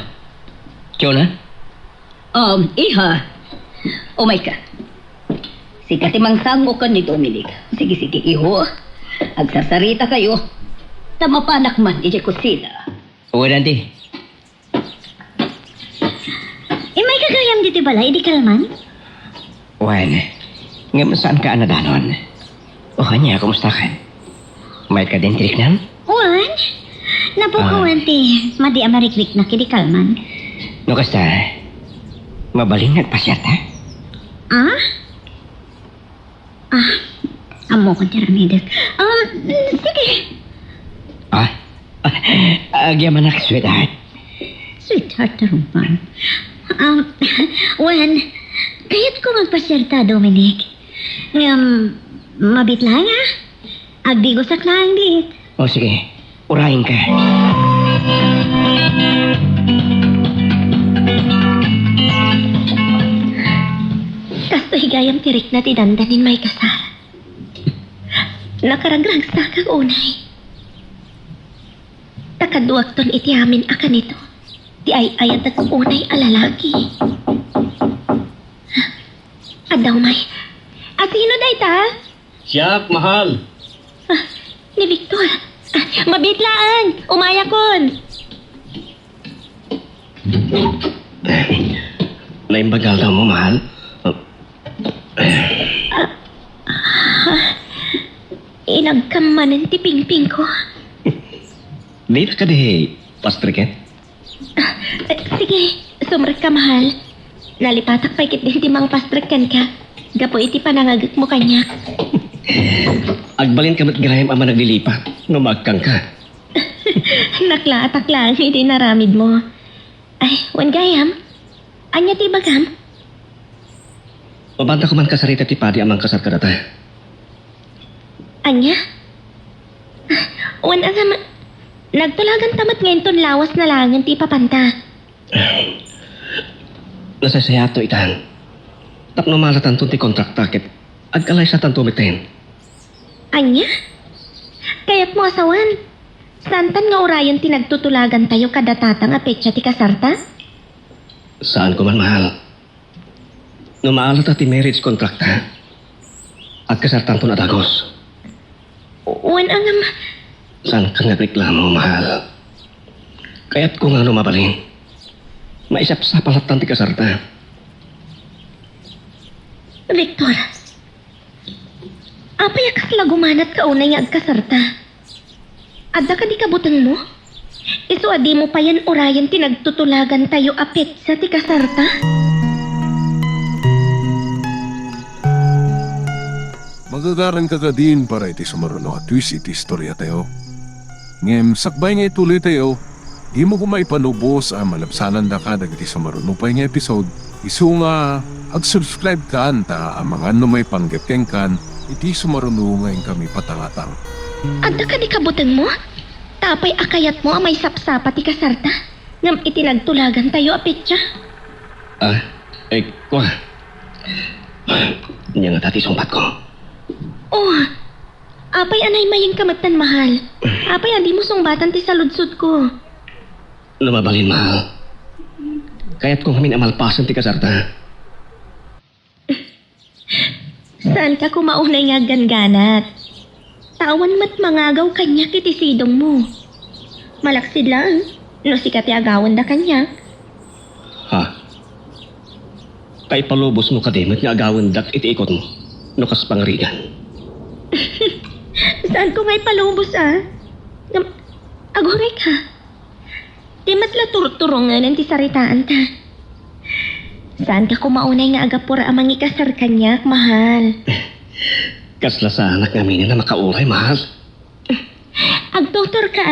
na? Iha. Oh my God. Sika timang sango ka ni Dominic. Sige, iho. Agsasarita kayo. Tamapanak man, ije kusina. Oo, Andy. May kagayam dito balay, di kalman? Wan, nga saan ka anadanon? O kanya, kumusta ka? May ka din trik nam? Juan, napukawan ti madi amarikrik na kidi kalman. No kasta, mabaling nagpasyat ha? Amo ko ti ramides. Sige. Agyaman nak, sweetheart. Sweetheart na rumpan. Juan, kaya't ko magpasyerta, Dominic. Mabit lang ha? Agdigosak lang dit. O sige, urahin ka. Kasto higayam tirik na tidandanin may kasal. Nakaragrag sa kang unay. Takaduak ton iti amin akan ito. Di ay ayat at unay alalaki. Adaw may. At sino day ta? Siyak, mahal. Ni Victor. Mabitlaan. Umaya kon. Naimbagal daw mo, mahal. Inagkamanan ti pingping ko. Di na ka di, pastriket. Sige, sumrek ka mahal. Nalipatak pa ikit din timang pastrekan ka. Gapo iti panangagak mo kanya. Agbalin ka mat grahim ama naglilipat. Numagkang ka. Naklaatak lang iti naramid mo. Ay, wan gayam. Anya ti bagam? Mabanta ko man kasarita ti padi amang kasar ka data. Anya? Wan agam. Nagtulagan tamat ngayon ton lawas na langan ti papanta. Nasasayato itan. Tapno malatan ton ti kontrakta ket agkalay sa tanto miten. Anya? Kaya't mo asawan. Santan nga orayon ti nagtutulagan tayo kada tatang a petsa ti kasarta? Saan ko man mahal? Numaalata ti marriage kontrakta. At kasartan ton adagos. Wan angam. Saan ka nagreklamo, mahal? Kaya't ko nga mabalin. Maisap sa palatan ti kasarta. Victor. Apay akas lagumanat ka unay nga agkasarta. Adda ka di kabutang mo? Isu adi mo pa yan orayan tinagtutulagan tayo apit sa tikasarta. Magagaran ka din para iti sumaruno at twist iti istorya tayo. Ngem, sakbay nga ituloy tayo, di mo kumay panubos ang malabsanan da ka dagiti sumaruno pa nga episode. Isu nga, ag-subscribe ka anta ang mga may panggapkeng kan, iti sumaruno ngayon kami patangatang. Adda ka di kabutang mo? Tapay akayat mo ang may sapsapa tikasarta. Ngam itinagtulagan tayo apit siya. Kwa. Hindi nga tati sumpat ko. Oh, apay anay mayang kamatan mahal. Apay adi mo sungbatan ti saludsud ko. Lumabalin, mahal. Kaya't kung kami amalpasan ti kasarta. Saan ka kumaunay nga ganganat? Tawan mat mangagaw kanya kiti sidong mo. Malaksid lang, no sikat agawan da kanya. Ha? Kay palubos mo kadimot nga agawan dak iti ikot mo. Nukas pangarigan. Saan ko nga'y palubos Aguray ka. Di matla turturongan ang tisaritaan ta. Saan ka kumaunay nga agapura amang ikasar kanyak, mahal? Kasla sa anak namin na makauray, mahal. Agdoktor ka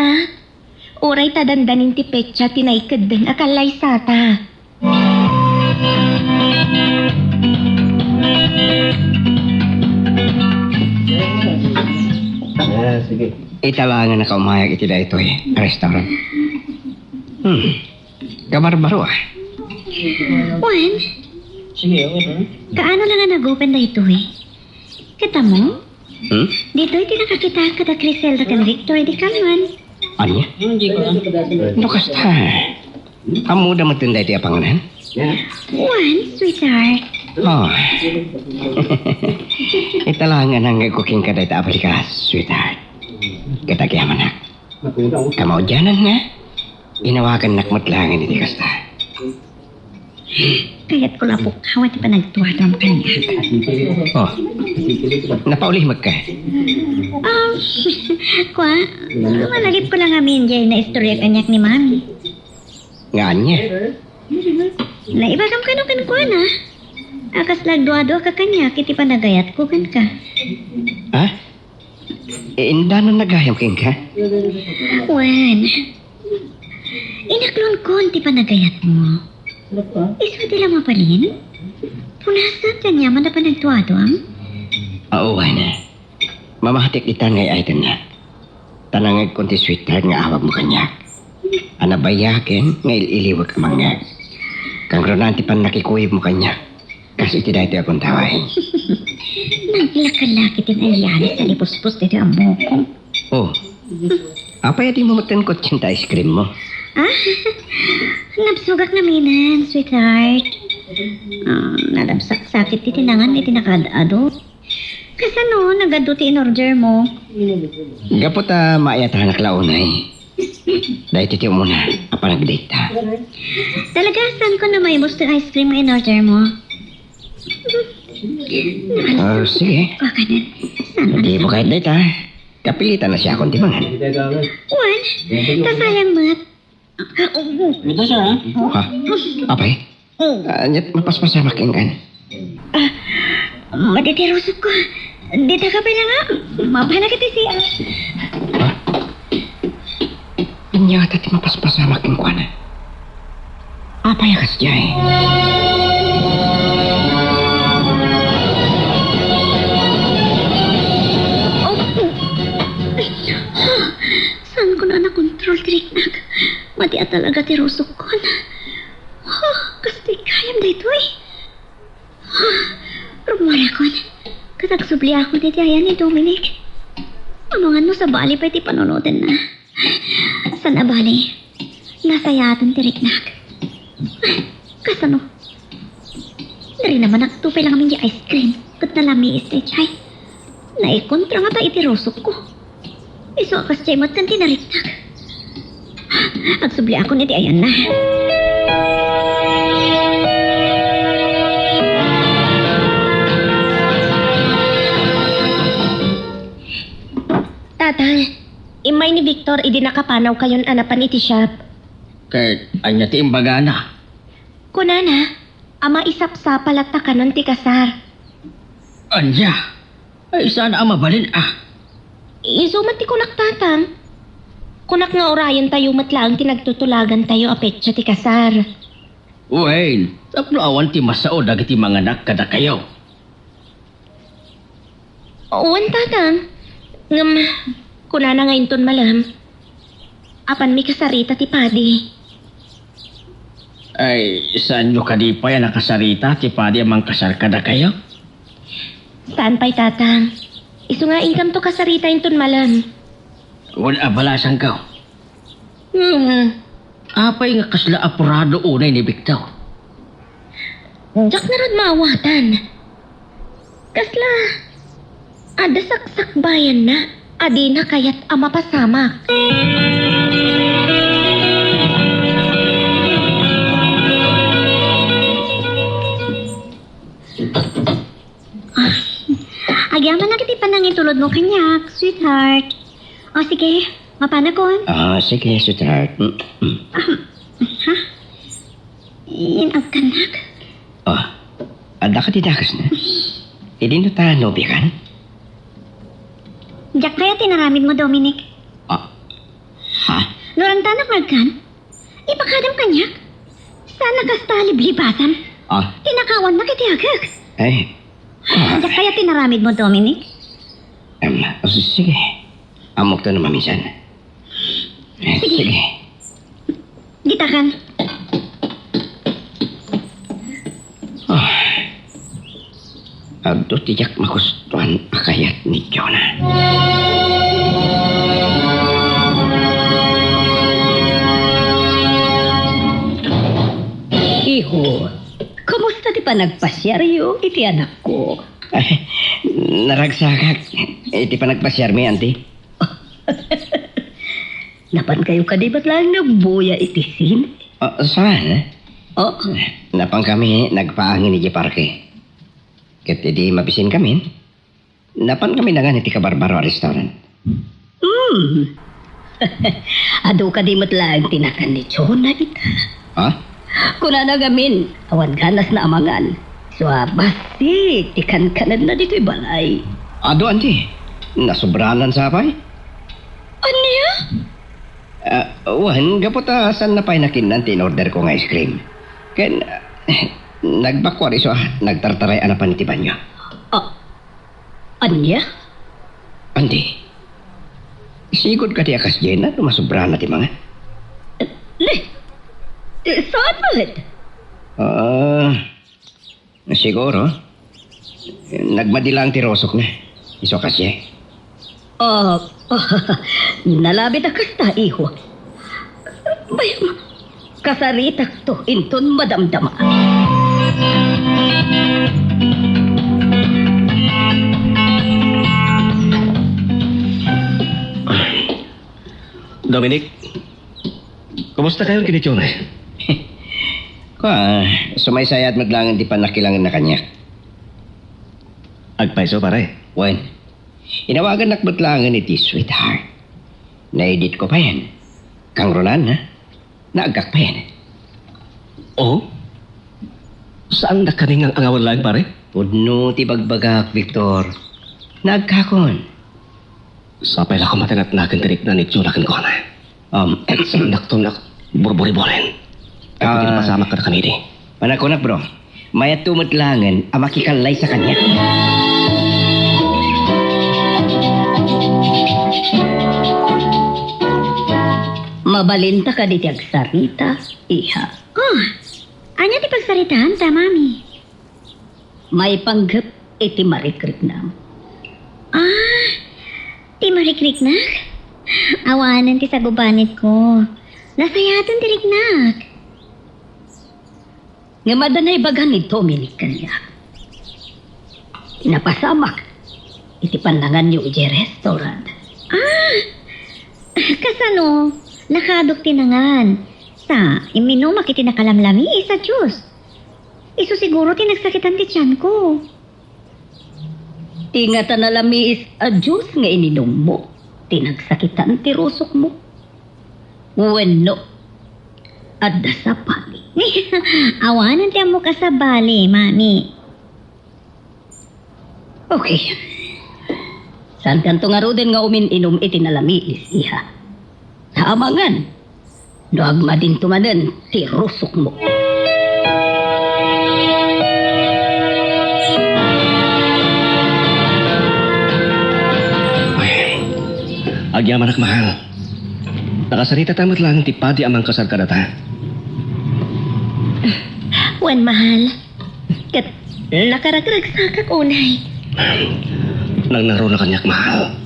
Uray ta dandanin ti petsa tinaykad din akalay sata. Sige. Italangan na kaumayag iti da ito restaurant. Kabarbaro Juan, kaano lang nga nag-open na ito Kita mo? Dito iti nakakita ka da Criselda kan Victor di Kalman. Anya? Lukas ta. Amuda matunda iti apanganan? Juan, sweetheart. Oh. Italangan ang cooking ka da ita aplikas, sweetheart. Katagiyaman na. Kamao dyanan nga. Inawagan nakmatlangan iti kasta. Kaya't ko lapok hawat pa nagtuwa ang kanya. Oh. Napaulihimag ka. Kwa, malagip ko lang amin dyan na istorya kanyak ni Mami. Nga anya? Naibagam ka no kan kwa na. Akas lagduado ka kanyak, iti panagayat ko kan ka. Ha? Indano nagayam king ka? Juan, inaklon ko ti panagayat mo. Iso tila mapalin? Punasan kanya man na panagtuado ang? Oo, na. Mamahatik kita ngay item na. Tanangag konti sweetheart nga awag mo kanyak. Anabayakin nga iliwag ka mangag. Kang ronanti pan nakikuyib mo kanyak. Kasi iti akong taway. Nang lakalaki tin alianis sa lipuspos dito ang moko. Oh. Apay di mo matankot yung ice cream mo. Napsugak na minan, sweetheart. Nadamsak sakit ti tinangan iti nakadaado. Kasano, nagado ti in-order mo? Gapot maayatahan na klaunay. Dahil titi muna, apa nag-date ta. Talaga, saan ko na may gusto ice cream ang in-order mo? Sige. Wakanan, saan mo Hindi mo kahit date Kapilitan na siya akong timangan. Juan, kasayang mat. Ha? Apay? Nyat mapaspasa makingan. Matitirusok ko. Dito ka pa na nga. Mapana kita siya. Ha? Inyata ti mapaspasa makingan. Apay akas jay? Saan ko na na-control triknak? Mati talaga ti rusok ko na. Kasi kayam da ito Rumara ko na. Katagsubli ako diti ayan ni Dominic. Amangan mo sa bali pa iti panonodan na. San na bali? Nasayatan ti riknak. Kasano? Dari naman naktupay lang kami di ice cream. Kat nalami istrechay. Naikontra nga ta iti rusok ko. Iso akas jay mat kan tinariknak. Agsubli ako niti ayan na. Tatang, Imay ni Victor, idi nakapanaw kayon anapan iti shop. Kay, anya ti imbaga na. Kunana, ama isapsapalat ta kanon ti kasar. Anya? Ay, sana ang mabalin Isumat ti kunak tatang. Kunak nga orayan tayo matlaang tinagtutulagan tayo a petsa ti kasar. Well, taploawan ti masao dagiti mga anak kada kayo. Uwan tatang. Kunana ngayon ton malam. Apan mi kasarita ti padi. Ay, saan nyo kadipay nakasarita ti padi amang kasar kada kayo? Saan pa'y tatang? Isu nga income to kasarita yung ton malam. Wala balasan ka. Apay nga kasla apurado unay ni Victor. Diyak na rod maawatan. Kasla, ada saksak bayan na. Adi na kayat ama pasamak. Agyaman na kiti panangin tulod mo kanyak, sweetheart. O sige, mapanakon. Sige, sweetheart. Inagkanak. Ada ka tidakas na? Hindi na ta nobi kan? Diyak kaya tinaramid mo, Dominic. Ha? Lorang tanak magkan. Ipakadam kanyak. Sana kasta liblibasan. Tinakawan na kiti agak. Ay, Diyak kaya tinaramid mo, Dominic. sige. Amok to naman minsan. Sige. Gitakan. Abdo tijak makustuhan akayat ni Jonah. Iho, kumusta di pa nagpasyaryo iti anak ko? Ay, naragsakak. Iti pa nagpasyar mi, auntie. Napan kayo kadibat lang nagbuya iti sin? Saan? Oh, Napang kami nagpaangin ni Parke. Ket di mabisin kami. Napan kami na nga iti Kabarbaro restaurant. ado kadimat lang tinakan ni Chona ita. Kuna na gamin, awan ganas na amangan. So, basi, tikan kanan na dito'y balay. Ado, auntie. Nasubranan sa apay? Anya? Wan, saan na pa'y nakinan in-order ko nga ice cream. Ken, nagbakwari so, nagtartaray anapan iti banyo. Anya? Auntie, sigod ka ti akas dyan na tumasubra na ti mga. Saan ba? Siguro. Nagmadilang ti rosok na. Iso kasi. Nalabit akas ta, iho. Bayang, kasaritak to, inton madamdama. Dominic, kumusta kayo kini Chona? Sumaysaya at maglangan di pa nakilangan na kanya. Agpaiso pare. Wen, inawagan nakbatlangan iti sweetheart. Na-edit ko pa yan. Kang Ronan, ha? Naagak pa yan. Oh? Saan na kaningang angawan lang pare? Pudno ti bagbagak, Victor. Naagkakon. Sapay lang ko matangat-nagan tinik na ni Chona kan ko na. Saan naktunak burburibolen. Ay pagkinapasamak ka na kami di. Manakonak bro, mayat tumatlangan ang makikalay sa kanya. Mabalinta ka di tiyag sarita, iha. Anya ti pagsaritaan ta, mami? May panggap iti marikrik na. Ti marikrik na? Awanan ti sagubanit ko. Nasayatan ti riknak. Nga madanay bagan ni Dominic kanya. Napasamak. Iti pandangan niyo iti restaurant. Kasano, nakadok tinangan. Sa iminumak iti nakalamlami sa Diyos. Isu siguro tinagsakitan ti tiyan ko. Tingatan na lamiis a Diyos nga ininom mo. tinagsakitan ti rusok mo. Wenno, adda sa pali. Awanan tiyan mo ka sa bali, mami. Okay. Saan kanto nga ro din nga umin-inom iti nalamiis, iha? Sa amangan. Doagma din tumadan, ti rusok mo. Agyaman ak mahal. Nakasarita tamot lang ti padi amang kasar kadata. Wan mahal. Kat nakaragrag sa kakunay. Nang naro na kanyak mahal.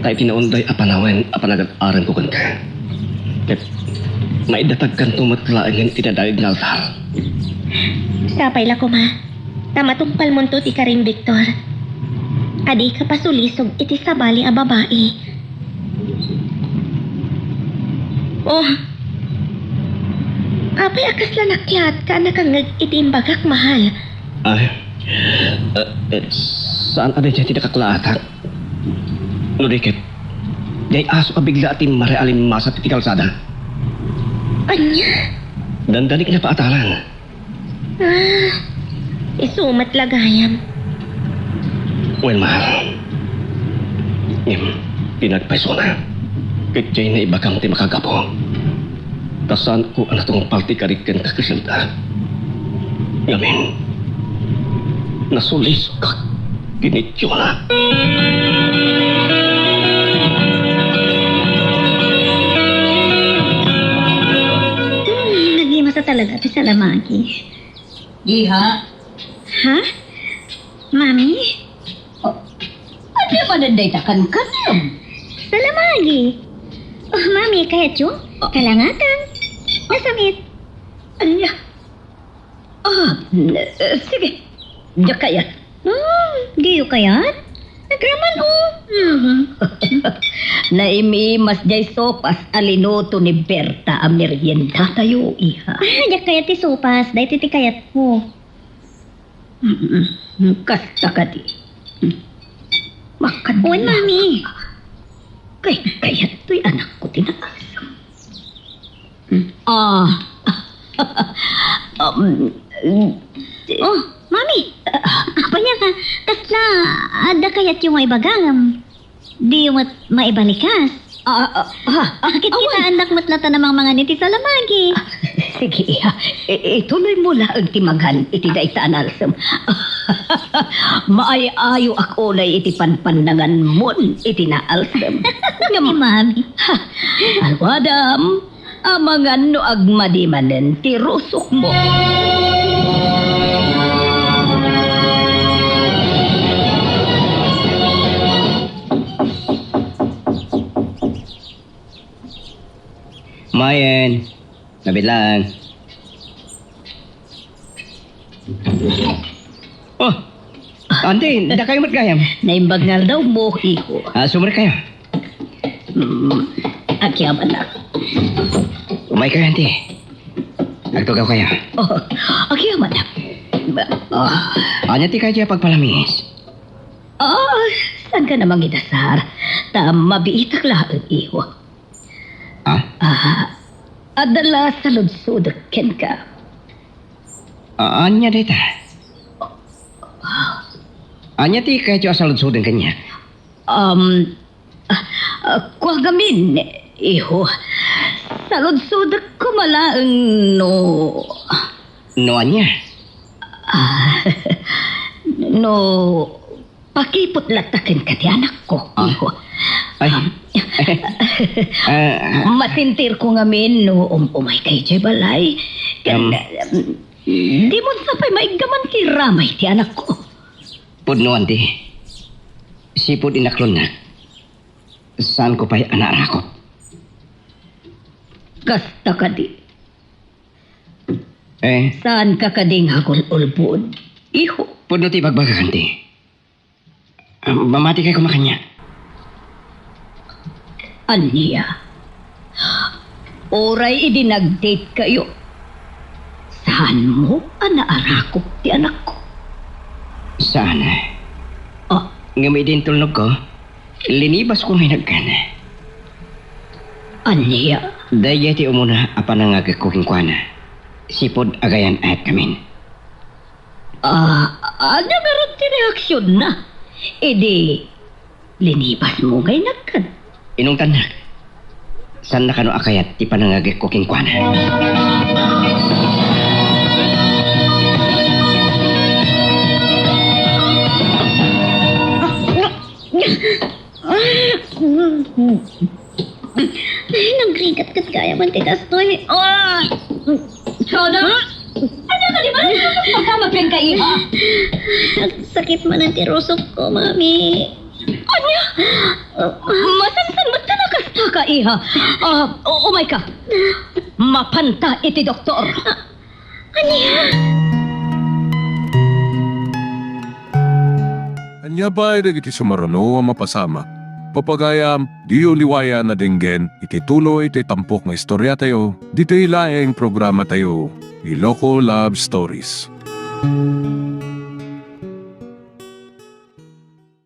Kahit tinaunday apanawen apanagat-aran ko kan ka. Kat maidatag kan tumatlaan ng tinadayag na altar. Sapay la ko ma. Tamatungpal mo to ti Karing Victor. Adi ka pasulisog iti sabali a babae. Oh. Apay akas la nakyat ka nakangag iti imbagak mahal. Ay, saan ada dyan tidak kaklaatak? Nurikit, jay aso ka bigla atin marealin masa ti kalsada. Anya? Dandanik na paatalan. Ah, isumat lagayam. Well, mahal. Pinagpaiso na. Kit jay na ibakang ti makagapo. Tasan ko ang natong paltikarikan kakasalda. Ngamin, nasulis ka kinityo na. Nagima sa talaga ti Salamagi. Iha? Ha? Mami? Ano ba nanday-takan ka niyo? Salamagi. Oh, mami, kaya tiyo? Kalangatan. Nasamit. Anya? Sige. Diyak kaya. Diyo kayat? Nagraman Naimi mas jay sopas alinoto ni Berta ang merienda tayo, iha. Diyak kayat ti sopas. Dahil ti kayat mo. Kasta ka di. Makan Uwan, mami. Kaya to'y anak ko tinaasam. Oh, mami. Apa niya ka? Kasla, ada kayat yung maibagam. Di yung maibalikas. Akit kita anak matlata namang mga niti Salamagi. Sige, iha. Ituloy mo lang timaghan iti da itanalsam. Maay-ayo ako na iti panpanangan mon iti naalsam. Ni mami. Alwadam, amangan no agmadimanen ti rusok mo. Mayen, nabilang. Oh, ante, da kayo matgayam. Naimbagnal daw mo, iho. Sumber kayo. Agyaman na. Umay kayo, ante. Nagtugaw kayo. Agyaman na. Anya ti kayo pagpalamis. Saan ka namang idasar? Mabiitak lahat, iho. Adala sa ludsod, ken ka. Anya dita. Anya ti kayo asalud-sudan kanya. Kuha gamin, iho. Sa ludsod, kumalaang no... No anya? No... Pakipot latakin ka ti anak ko, iho. Ay. Masintir ko ngamin no umay kay Jay Balay. Di mo sapay maigaman ti ramay ti anak ko. Pudno ante. Sipod inaklon na. Saan ko pa'y anarakot? Kasta ka di. Eh, Saan ka kading hagul-ulbod? Iho. pudno ti bagbaga ante. Mamati kayo kumakanya. Aniya. Oray idinag-date kayo. Saan mo anaarakop ti anak ko? Saan? Ah, Ngami din tulnog ko. Linibas ko may nagkana. Anya? Daya ti umuna apa na nga kuking kuana. Sipod agayan at kamin. Nagaroon ti reaksyon na. Di, linibas mo kay nagkan. Inong tanak. San na kano akayat ti panangagik kuking kuana. Ay, nagrigat-gat kaya man tikas to eh. Soda? Ano ka di ba? Pagkamakyan ka iha. Sakit man ang tirusok ko, mami. Anya? Masansan mo tanakasta ka iha. Umay ka. Mapanta iti doktor. Anya ba iti sumarano ang mapasama? Papagayam, di uliwaya na dinggen, iti tuloy iti tampok nga istorya tayo, dito ilaeng programa tayo, Iloko Love Stories.